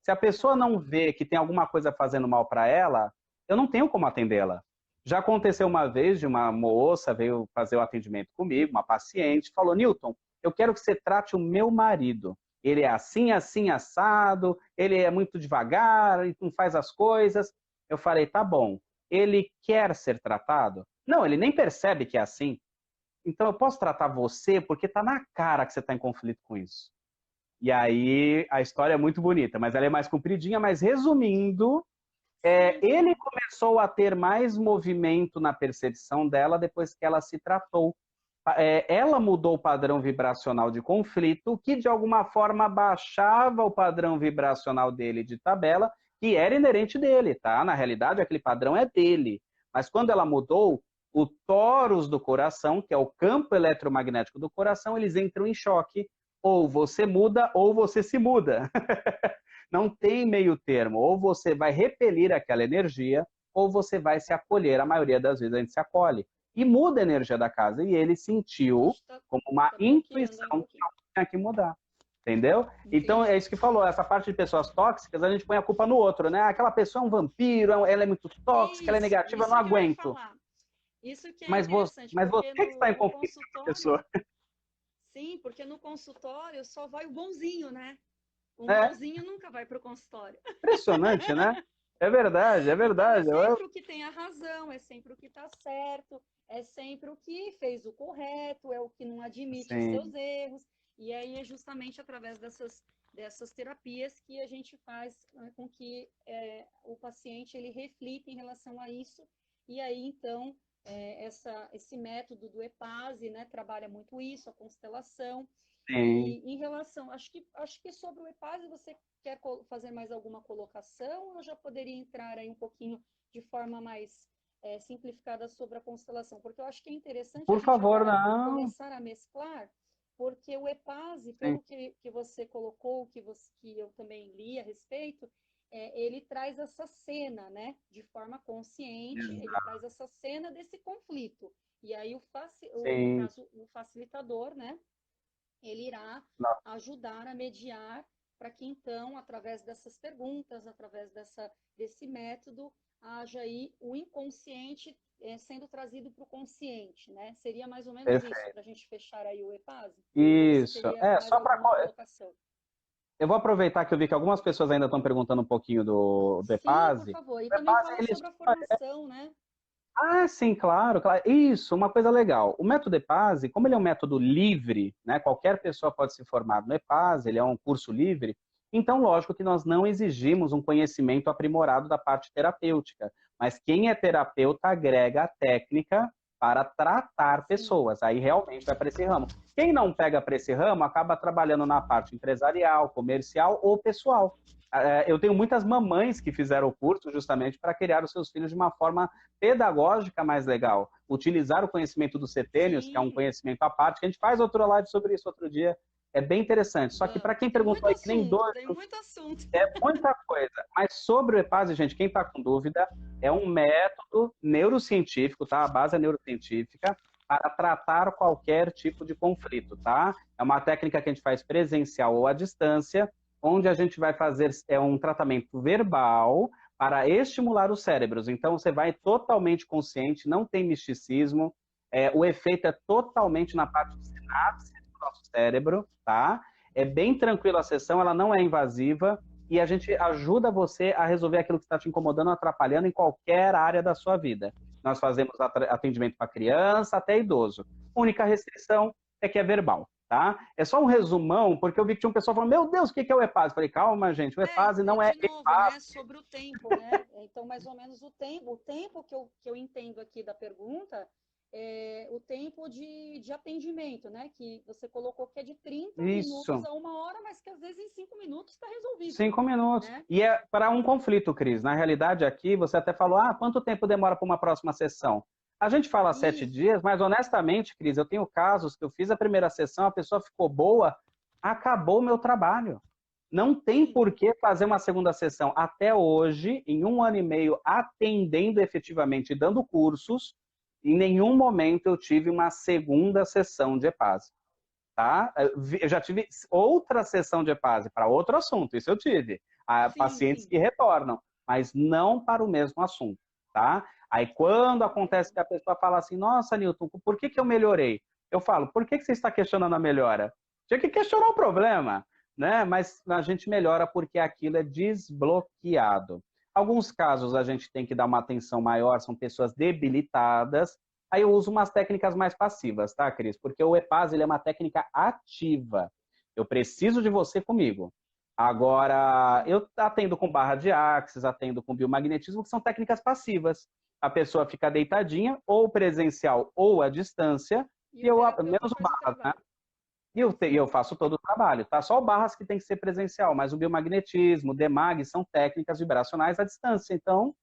Se a pessoa tá, não vê que tem alguma coisa fazendo mal para ela, eu não tenho como atendê-la. Já aconteceu uma vez de uma moça veio fazer o atendimento comigo, uma paciente, falou: Newton, eu quero que você trate o meu marido. Ele é assim, assim, assado, ele é muito devagar, ele não faz as coisas. Eu falei: tá bom. Ele quer ser tratado? Não, ele nem percebe que é assim. Então eu posso tratar você porque está na cara que você está em conflito com isso. E aí a história é muito bonita, mas ela é mais compridinha, mas resumindo, sim, ele sim, começou a ter mais movimento na percepção dela depois que ela se tratou. Ela mudou o padrão vibracional de conflito, que de alguma forma baixava o padrão vibracional dele de tabela, que era inerente dele, tá? Na realidade, aquele padrão é dele. Mas quando ela mudou, o torus do coração, que é o campo eletromagnético do coração, eles entram em choque. Ou você muda, ou você se muda. Não tem meio termo. Ou você vai repelir aquela energia, ou você vai se acolher. A maioria das vezes a gente se acolhe. E muda a energia da casa. E ele sentiu como uma intuição que tinha que mudar. Entendeu? Então, é isso que falou. Essa parte de pessoas tóxicas, a gente põe a culpa no outro, né? Aquela pessoa é um vampiro, ela é muito tóxica, ela é negativa, eu não aguento. Isso que é mas interessante. Mas você que está em conflito com a pessoa. Sim, porque no consultório só vai o bonzinho, né? O malzinho nunca vai para o consultório. Impressionante, né? É verdade, é verdade. Então, é sempre o que tem a razão, é sempre o que está certo, é sempre o que fez o correto, é o que não admite os seus erros. E aí é justamente através dessas terapias que a gente faz com que o paciente ele reflita em relação a isso. E aí, então, esse método do EPASE, né, trabalha muito isso, a constelação. Sim. E em relação, acho que sobre o EPASE, você quer fazer mais alguma colocação, ou eu já poderia entrar aí um pouquinho de forma mais simplificada sobre a constelação? Porque eu acho que é interessante Por favor, começar a mesclar, porque o EPASE, pelo que você colocou, que eu também li a respeito, ele traz essa cena, né, de forma consciente, ele traz essa cena desse conflito. E aí no caso, o facilitador, né, ele irá ajudar a mediar para que, então, através dessas perguntas, através desse método, haja aí o inconsciente sendo trazido para o consciente, né? Seria mais ou menos isso, para a gente fechar aí o EPASE? Isso, só para colocação. Eu vou aproveitar que eu vi que algumas pessoas ainda estão perguntando um pouquinho do EPASE. Sim, por favor. E também fala sobre a formação, né? Ah, sim, claro, claro. Isso, uma coisa legal. O método EPASE, como ele é um método livre, né, qualquer pessoa pode se formar no EPASE, ele é um curso livre, então, lógico que nós não exigimos um conhecimento aprimorado da parte terapêutica, mas quem é terapeuta agrega a técnica para tratar pessoas, aí realmente vai para esse ramo. Quem não pega para esse ramo acaba trabalhando na parte empresarial, comercial ou pessoal. Eu tenho muitas mamães que fizeram o curso justamente para criar os seus filhos de uma forma pedagógica mais legal. Utilizar o conhecimento dos setênios, que é um conhecimento à parte, que a gente faz outra live sobre isso outro dia, é bem interessante. Só que para quem perguntou aí que nem dois... Tem muito assunto. É muita coisa. Mas sobre o EPASE, gente, quem está com dúvida, é um método neurocientífico, tá? A base é neurocientífica, para tratar qualquer tipo de conflito, tá? É uma técnica que a gente faz presencial ou à distância, onde a gente vai fazer um tratamento verbal para estimular os cérebros. Então, você vai totalmente consciente, não tem misticismo, o efeito é totalmente na parte de sinapse do nosso cérebro, tá? É bem tranquila a sessão, ela não é invasiva, e a gente ajuda você a resolver aquilo que está te incomodando, atrapalhando em qualquer área da sua vida. Nós fazemos atendimento para criança até idoso. A única restrição é que é verbal. Tá? É só um resumão, porque eu vi que tinha um pessoal falando, meu Deus, o que é o EPASE? Eu falei, calma, gente, o EPASE não é de novo, EPASE. Né, sobre o tempo, né? Então, mais ou menos o tempo que eu entendo aqui da pergunta é o tempo de atendimento, né? Que você colocou que é de 30 minutos a 1 hora, mas que às vezes em 5 minutos está resolvido. 5 minutos. Né? E é para um conflito, Cris. Na realidade, aqui, você até falou, quanto tempo demora para uma próxima sessão? A gente fala 7 dias, mas honestamente, Cris, eu tenho casos que eu fiz a primeira sessão, a pessoa ficou boa, acabou o meu trabalho. Não tem por que fazer uma segunda sessão. Até hoje, em 1 ano e meio, atendendo efetivamente e dando cursos, em nenhum momento eu tive uma segunda sessão de EPASE. Tá? Eu já tive outra sessão de EPASE para outro assunto, isso eu tive. Pacientes que retornam, mas não para o mesmo assunto. Tá? Aí quando acontece que a pessoa fala assim, nossa, Newton, por que eu melhorei? Eu falo, por que você está questionando a melhora? Tinha que questionar o problema, né? Mas a gente melhora porque aquilo é desbloqueado. Alguns casos a gente tem que dar uma atenção maior, são pessoas debilitadas. Aí eu uso umas técnicas mais passivas, tá, Cris? Porque o EPASE ele é uma técnica ativa. Eu preciso de você comigo. Agora, eu atendo com barra de axis, atendo com biomagnetismo, que são técnicas passivas. A pessoa fica deitadinha, ou presencial ou à distância, e eu menos o barras, né? E eu faço todo o trabalho, tá? Só o barras que tem que ser presencial, mas o biomagnetismo, o DEMAG, são técnicas vibracionais à distância, então,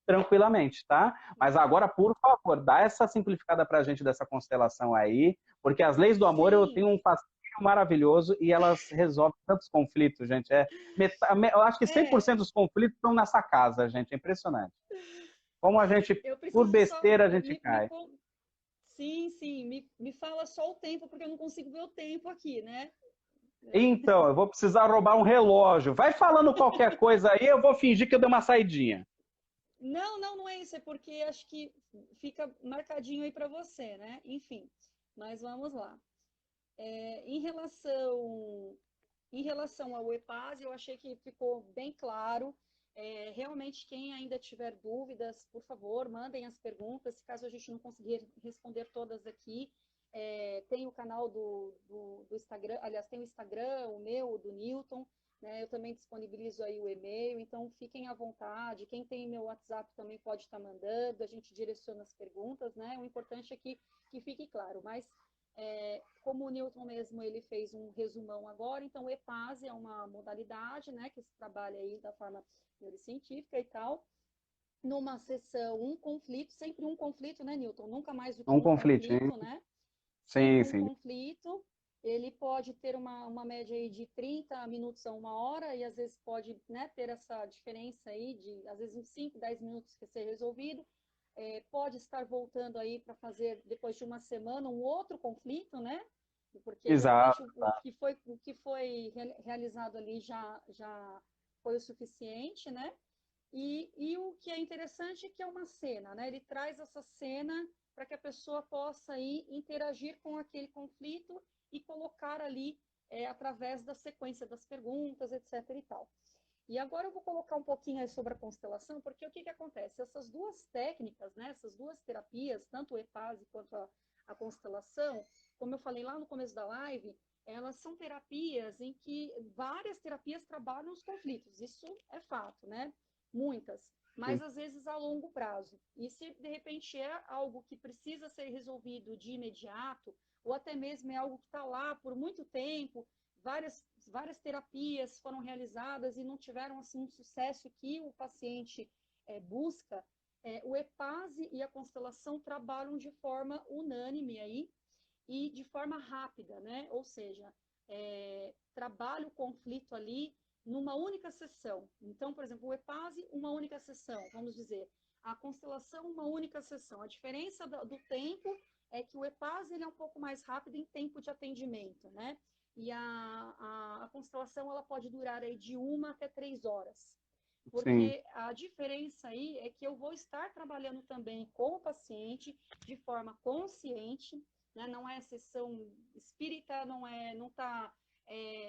tranquilamente, tá? Mas agora, por favor, dá essa simplificada pra gente dessa constelação aí, porque as leis do amor eu tenho um fascínio maravilhoso e elas resolvem tantos conflitos, gente. Eu acho que 100% dos conflitos estão nessa casa, gente. É impressionante. Como a gente, Eu por preciso só. besteira, a gente cai. Sim, sim, me fala só o tempo, porque eu não consigo ver o tempo aqui, né? Então, eu vou precisar roubar um relógio. Vai falando qualquer coisa aí, eu vou fingir que eu dei uma saidinha. Não é isso, é porque acho que fica marcadinho aí para você, né? Enfim, mas vamos lá. Em relação ao EPAS, eu achei que ficou bem claro. Realmente, quem ainda tiver dúvidas, por favor, mandem as perguntas. Caso a gente não conseguir responder todas aqui, tem o canal do Instagram, aliás, tem o Instagram, o meu, o do Newton, né? Eu também disponibilizo aí o e-mail, então fiquem à vontade. Quem tem meu WhatsApp também pode estar mandando, a gente direciona as perguntas, né? O importante é que fique claro, mas como o Newton mesmo ele fez um resumão agora, então o EPASE é uma modalidade, né, que se trabalha aí da forma neurocientífica e tal, numa sessão, um conflito, sempre um conflito, né, Newton? Nunca mais do que Um um conflitinho. conflito, né? Sempre Sim, um sim. conflito. Ele pode ter uma média aí de 30 minutos a 1 hora, e às vezes pode, né, ter essa diferença aí de, às vezes, uns 5, 10 minutos que ser resolvido. Pode estar voltando aí para fazer, depois de uma semana, um outro conflito, né? Porque, de repente, Exato. o que foi realizado ali já foi o suficiente, né? E o que é interessante é que é uma cena, né? Ele traz essa cena para que a pessoa possa aí interagir com aquele conflito e colocar ali através da sequência das perguntas, etc. e tal. E agora eu vou colocar um pouquinho aí sobre a constelação, porque o que, que acontece? Essas duas técnicas, né, essas duas terapias, tanto o EPASE quanto a constelação, como eu falei lá no começo da live, elas são terapias em que várias terapias trabalham os conflitos, isso é fato, né? Muitas, mas Sim. às vezes a longo prazo. E se de repente é algo que precisa ser resolvido de imediato, ou até mesmo é algo que está lá por muito tempo, várias terapias foram realizadas e não tiveram assim um sucesso que o paciente busca, o EPASE e a constelação trabalham de forma unânime aí e de forma rápida, né? Ou seja, trabalha o conflito ali numa única sessão. Então, por exemplo, o EPASE, uma única sessão, vamos dizer. A constelação, uma única sessão. A diferença do tempo é que o EPASE ele é um pouco mais rápido em tempo de atendimento, né? E a constelação ela pode durar aí de 1 até 3 horas. Sim. Porque a diferença aí é que eu vou estar trabalhando também com o paciente de forma consciente, né? Não é sessão espírita, não está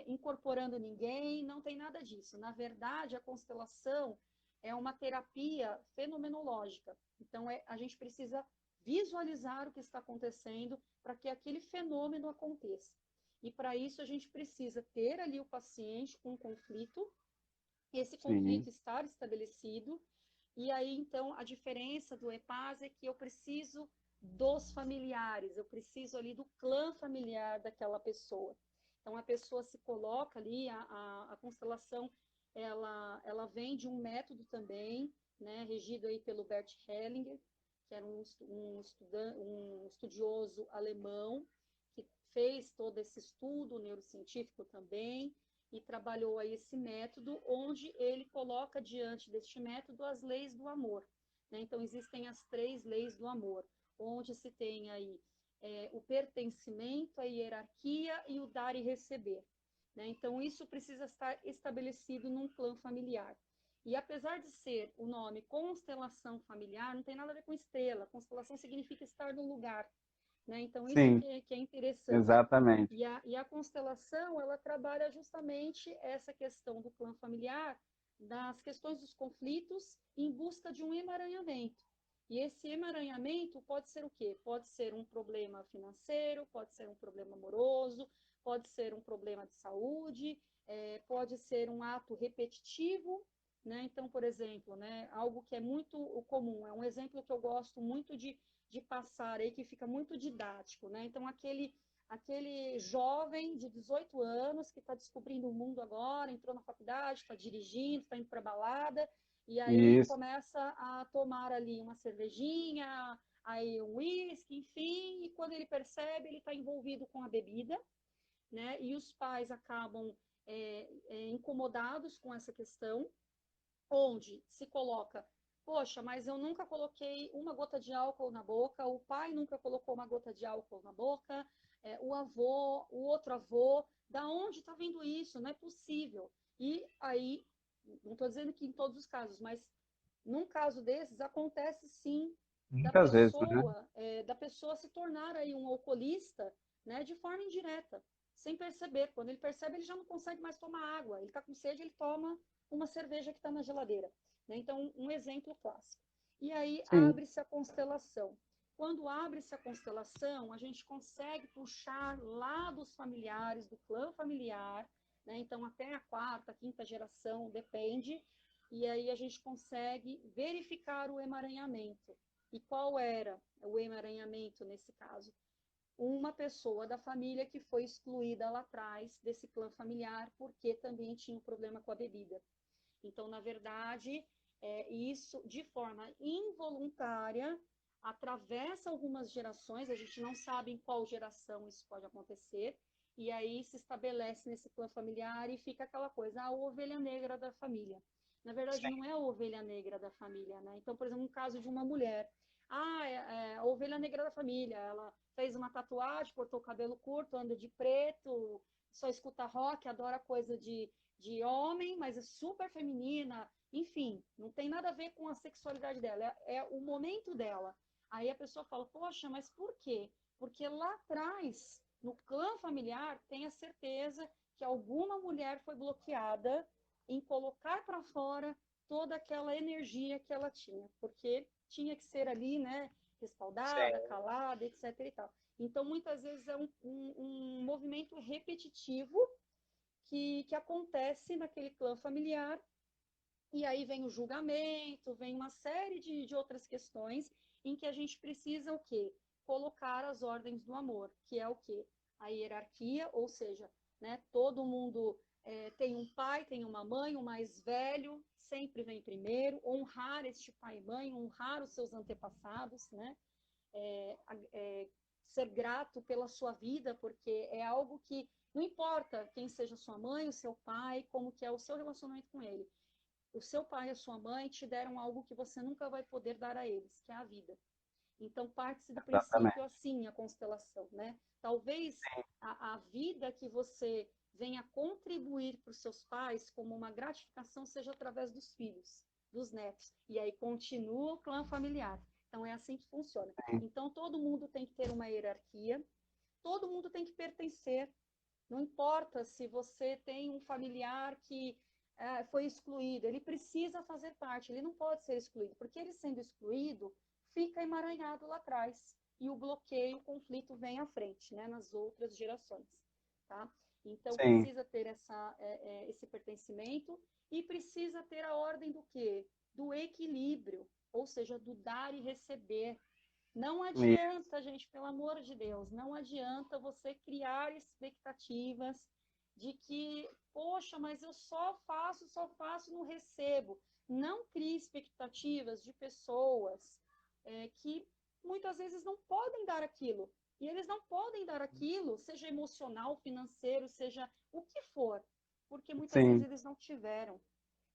incorporando ninguém, não tem nada disso. Na verdade, a constelação é uma terapia fenomenológica. Então, a gente precisa visualizar o que está acontecendo para que aquele fenômeno aconteça. E para isso a gente precisa ter ali o paciente com um conflito, esse Sim. conflito estar estabelecido, e aí então a diferença do EPAS é que eu preciso dos familiares, eu preciso ali do clã familiar daquela pessoa. Então a pessoa se coloca ali, a constelação ela vem de um método também, né, regido aí pelo Bert Hellinger, que era um estudioso alemão, que fez todo esse estudo neurocientífico também, e trabalhou aí esse método, onde ele coloca diante deste método as leis do amor, né? Então, existem as 3 leis do amor, onde se tem aí o pertencimento, a hierarquia e o dar e receber, né? Então, isso precisa estar estabelecido num clã familiar. E apesar de ser o nome constelação familiar, não tem nada a ver com estrela. Constelação significa estar no lugar, né? Então, isso Sim, que é interessante. exatamente. E a constelação, ela trabalha justamente essa questão do clã familiar, das questões dos conflitos, em busca de um emaranhamento. E esse emaranhamento pode ser o quê? Pode ser um problema financeiro, pode ser um problema amoroso, pode ser um problema de saúde, pode ser um ato repetitivo, né? Então, por exemplo, né, algo que é muito comum, é um exemplo que eu gosto muito de passar aí, que fica muito didático, né? Então, aquele jovem de 18 anos que está descobrindo o mundo agora, entrou na faculdade, está dirigindo, está indo para balada, e aí Isso. começa a tomar ali uma cervejinha, aí um uísque, enfim, e quando ele percebe, ele está envolvido com a bebida, né? E os pais acabam incomodados com essa questão, onde se coloca, poxa, mas eu nunca coloquei uma gota de álcool na boca, o pai nunca colocou uma gota de álcool na boca, o avô, o outro avô, da onde está vindo isso? Não é possível. E aí, não estou dizendo que em todos os casos, mas num caso desses, acontece sim Muitas vezes, né? da pessoa se tornar aí um alcoolista, né, de forma indireta, sem perceber. Quando ele percebe, ele já não consegue mais tomar água. Ele está com sede, ele toma uma cerveja que está na geladeira. Né? Então, um exemplo clássico. E aí Sim. abre-se a constelação. Quando abre-se a constelação, a gente consegue puxar lá dos familiares, do clã familiar, né? Então até a quarta, quinta geração, depende, e aí a gente consegue verificar o emaranhamento. E qual era o emaranhamento nesse caso? Uma pessoa da família que foi excluída lá atrás desse clã familiar porque também tinha um problema com a bebida. Então, na verdade, isso de forma involuntária atravessa algumas gerações, a gente não sabe em qual geração isso pode acontecer, e aí se estabelece nesse clã familiar e fica aquela coisa, a ovelha negra da família. Na verdade, não é a ovelha negra da família, né? Então, por exemplo, um caso de uma mulher. A ovelha negra da família, ela fez uma tatuagem, cortou o cabelo curto, anda de preto, só escuta rock, adora coisa de homem, mas é super feminina, enfim, não tem nada a ver com a sexualidade dela, é o momento dela. Aí a pessoa fala, poxa, mas por quê? Porque lá atrás, no clã familiar, tem a certeza que alguma mulher foi bloqueada em colocar para fora toda aquela energia que ela tinha, porque tinha que ser ali, né, respaldada, Sim. calada, etc. e tal. Então, muitas vezes é um movimento repetitivo que acontece naquele clã familiar, e aí vem o julgamento, vem uma série de outras questões em que a gente precisa o quê? Colocar as ordens do amor, que é o quê? A hierarquia, ou seja, né, todo mundo tem um pai, tem uma mãe, o mais velho sempre vem primeiro, honrar este pai e mãe, honrar os seus antepassados, né? É, ser grato pela sua vida, porque é algo que não importa quem seja sua mãe, o seu pai, como que é o seu relacionamento com ele. O seu pai e a sua mãe te deram algo que você nunca vai poder dar a eles, que é a vida. Então, parte-se do princípio Exatamente. assim, a constelação, né? Talvez a vida que você venha contribuir para os seus pais como uma gratificação seja através dos filhos, dos netos. E aí continua o clã familiar. Então, é assim que funciona. Sim. Então, todo mundo tem que ter uma hierarquia, todo mundo tem que pertencer. Não importa se você tem um familiar que foi excluído, ele precisa fazer parte, ele não pode ser excluído, porque ele sendo excluído, fica emaranhado lá atrás. E o bloqueio, o conflito vem à frente, né, nas outras gerações. Tá? Então, Sim. precisa ter esse pertencimento e precisa ter a ordem do quê? Do equilíbrio, ou seja, do dar e receber. Não E- adianta, gente, pelo amor de Deus, não adianta você criar expectativas de que, poxa, mas eu só faço, não recebo. Não crie expectativas de pessoas que muitas vezes não podem dar aquilo. E eles não podem dar aquilo, seja emocional, financeiro, seja o que for, porque muitas vezes Sim. eles não tiveram.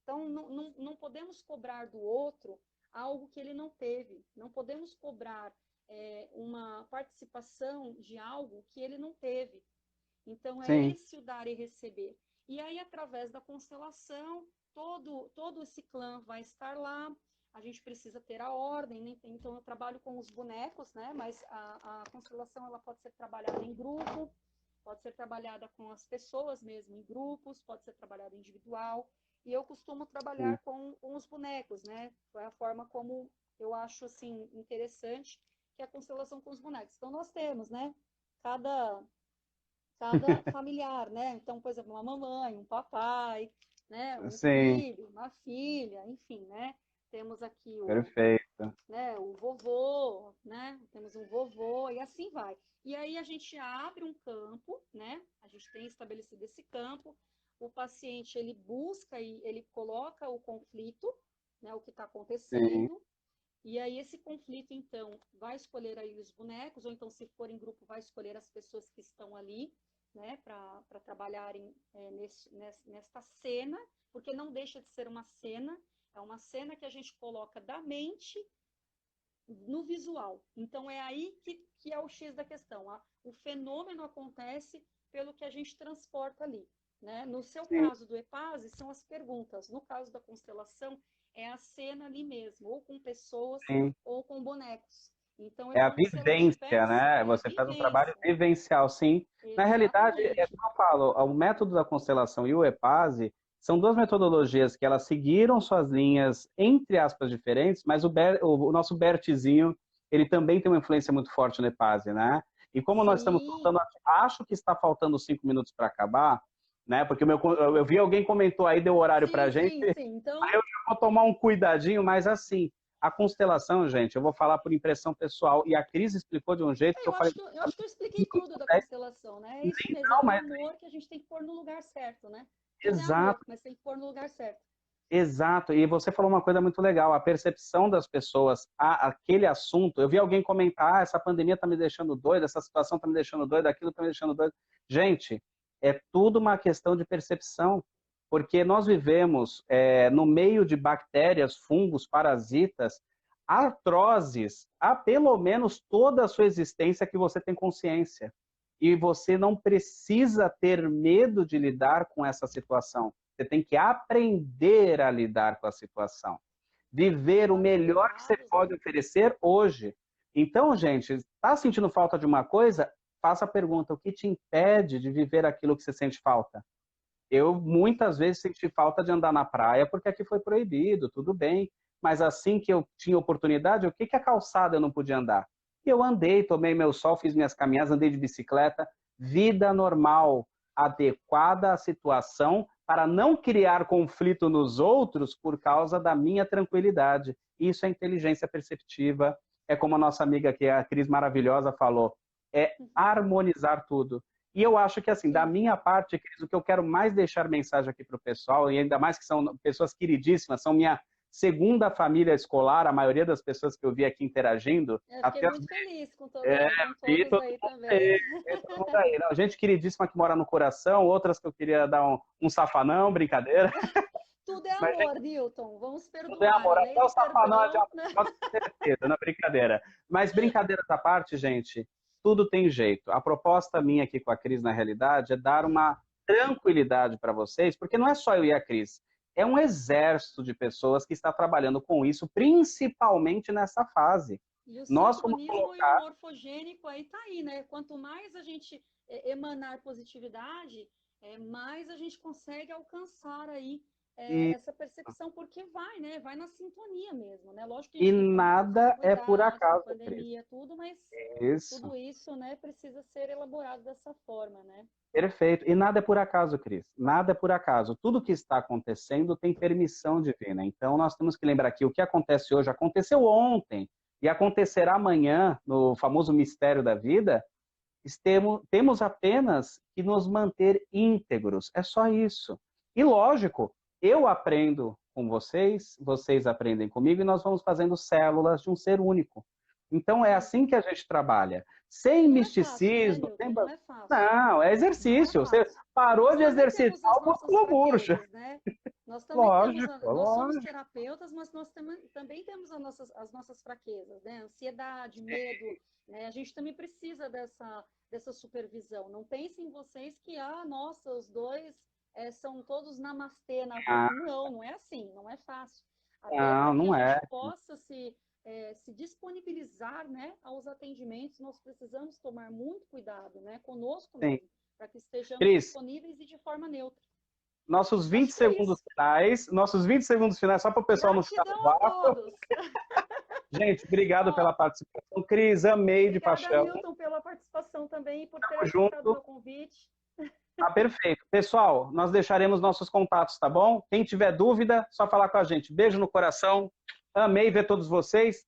Então, não podemos cobrar do outro algo que ele não teve. Não podemos cobrar uma participação de algo que ele não teve. Então, é Sim. esse o dar e receber. E aí, através da constelação, todo esse clã vai estar lá. A gente precisa ter a ordem, né? Então eu trabalho com os bonecos, né? Mas a constelação ela pode ser trabalhada em grupo, pode ser trabalhada com as pessoas mesmo em grupos, pode ser trabalhada individual. E eu costumo Sim. trabalhar com os bonecos, né? Foi a forma como eu acho assim interessante que é a constelação com os bonecos. Então nós temos, né? Cada familiar, né? Então, por exemplo, uma mamãe, um papai, né? Um Sim. filho, uma filha, enfim, né? Temos aqui Perfeito. né, o vovô, né? Temos um vovô e assim vai. E aí a gente abre um campo, né? A gente tem estabelecido esse campo. O paciente ele busca e ele coloca o conflito, né? O que está Sim. acontecendo. E aí esse conflito então vai escolher aí os bonecos ou então se for em grupo vai escolher as pessoas que estão ali né, para trabalharem nesta cena, porque não deixa de ser uma cena, é uma cena que a gente coloca da mente no visual. Então, é aí que é o X da questão. O fenômeno acontece pelo que a gente transporta ali. Né? No seu Sim. caso do EPASE, são as perguntas. No caso da constelação, é a cena ali mesmo, ou com pessoas, Sim. ou com bonecos. Então, é É a como se ela vivência, tivesse né? a Você faz um trabalho vivência. vivencial, sim. Na realidade, é Exatamente. como eu falo, o método da constelação e o EPASE são duas metodologias que elas seguiram suas linhas, entre aspas, diferentes, mas o nosso Bertzinho, ele também tem uma influência muito forte no EPASE, né? E como nós estamos Sim, faltando, acho que está faltando 5 minutos para acabar, né? Porque eu vi alguém comentou aí, deu horário para a sim, gente, sim, sim. Então, aí eu já vou tomar um cuidadinho, mas assim, a constelação, gente, eu vou falar por impressão pessoal, e a Cris explicou de um jeito que eu falei, eu acho que eu expliquei tudo da "É, constelação, né? É isso mesmo, é não, o mas amor que a gente tem que pôr no lugar certo, né? Tudo é amor, exato, mas tem que pôr no lugar certo. exato. E você falou uma coisa muito legal, a percepção das pessoas aquele assunto. Eu vi alguém comentar, essa pandemia está me deixando doido, essa situação está me deixando doido, aquilo está me deixando doido. Gente, é tudo uma questão de percepção, porque nós vivemos no meio de bactérias, fungos, parasitas, artroses, há pelo menos toda a sua existência que você tem consciência. E você não precisa ter medo de lidar com essa situação. Você tem que aprender a lidar com a situação. Viver o Estar melhor que você preparados, pode né? oferecer hoje. Então, gente, está sentindo falta de uma coisa? Faça a pergunta: o que te impede de viver aquilo que você sente falta? Eu muitas vezes senti falta de andar na praia porque aqui foi proibido, tudo bem. Mas assim que eu tinha oportunidade, o que que a calçada eu não podia andar? E eu andei, tomei meu sol, fiz minhas caminhadas, andei de bicicleta. Vida normal, adequada à situação, para não criar conflito nos outros por causa da minha tranquilidade. Isso é inteligência perceptiva. É como a nossa amiga aqui, a Cris Maravilhosa, falou. É harmonizar tudo. E eu acho que, assim, da Sim. minha parte, Cris, o que eu quero mais deixar mensagem aqui para o pessoal, e ainda mais que são pessoas queridíssimas, são minha segunda família escolar, a maioria das pessoas que eu vi aqui interagindo, Eu fiquei até muito feliz é, com vi todos todo aí mundo também. aí, vi todo mundo aí. Não, gente queridíssima que mora no coração, outras que eu queria dar um safanão, brincadeira, Tudo é mas gente, amor, Newton. Vamos tudo é perdoar. amor, A lei até o do safanão é de perdão, amor, né? com certeza, na brincadeira. Mas brincadeiras à parte, gente, tudo tem jeito. A proposta minha aqui com a Cris, na realidade, é dar uma tranquilidade para vocês, porque não é só eu e a Cris, é um exército de pessoas que está trabalhando com isso, principalmente nessa fase. E o Nós fomos sincronismo e o colocar morfogênico aí tá aí, né? Quanto mais a gente emanar positividade, mais a gente consegue alcançar aí e, essa percepção, porque vai, né? Vai na sintonia mesmo, né? Lógico que a e gente tem que tomar todos os nada é por cuidados com a acaso, Cris. pandemia, tudo, mas Isso. tudo isso, né, precisa ser elaborado dessa forma, né? Perfeito. E nada é por acaso, Cris. Nada é por acaso. Tudo que está acontecendo tem permissão divina. Então, nós temos que lembrar que o que acontece hoje aconteceu ontem e acontecerá amanhã, no famoso mistério da vida. Temos apenas que nos manter íntegros. É só isso. E lógico, eu aprendo com vocês, vocês aprendem comigo e nós vamos fazendo células de um ser único. Então, é Sim. assim que a gente trabalha. Sem Não é fácil, né, misticismo, Newton? sem Não é fácil. não, é Não é exercício. Você fácil. parou Nós de também temos exercitar as o nossas músculo murcho. fraquezas, né? Nós também temos, Lógico, nós somos lógico. terapeutas, mas nós também temos as nossas fraquezas, né? Ansiedade, medo, né? A gente também precisa dessa supervisão. Não pensem em vocês que, nossa, os dois são todos namastê na vida. Ah, Não, não é assim, não é fácil. Até para não, que a não gente é. possa se disponibilizar, né, aos atendimentos, nós precisamos tomar muito cuidado, né, conosco Sim. mesmo, para que estejamos Cris, disponíveis e de forma neutra. nossos Acho 20 que é segundos isso. finais, só para o pessoal não ficar no Gratidão a vácuo. todos. Gente, obrigado Ó, pela participação. Cris, amei de obrigada, paixão. Newton, pela participação também e por ter Tamo aceitado o junto. meu convite. Tá perfeito. Pessoal, nós deixaremos nossos contatos, tá bom? Quem tiver dúvida, só falar com a gente. Beijo no coração. Amei ver todos vocês.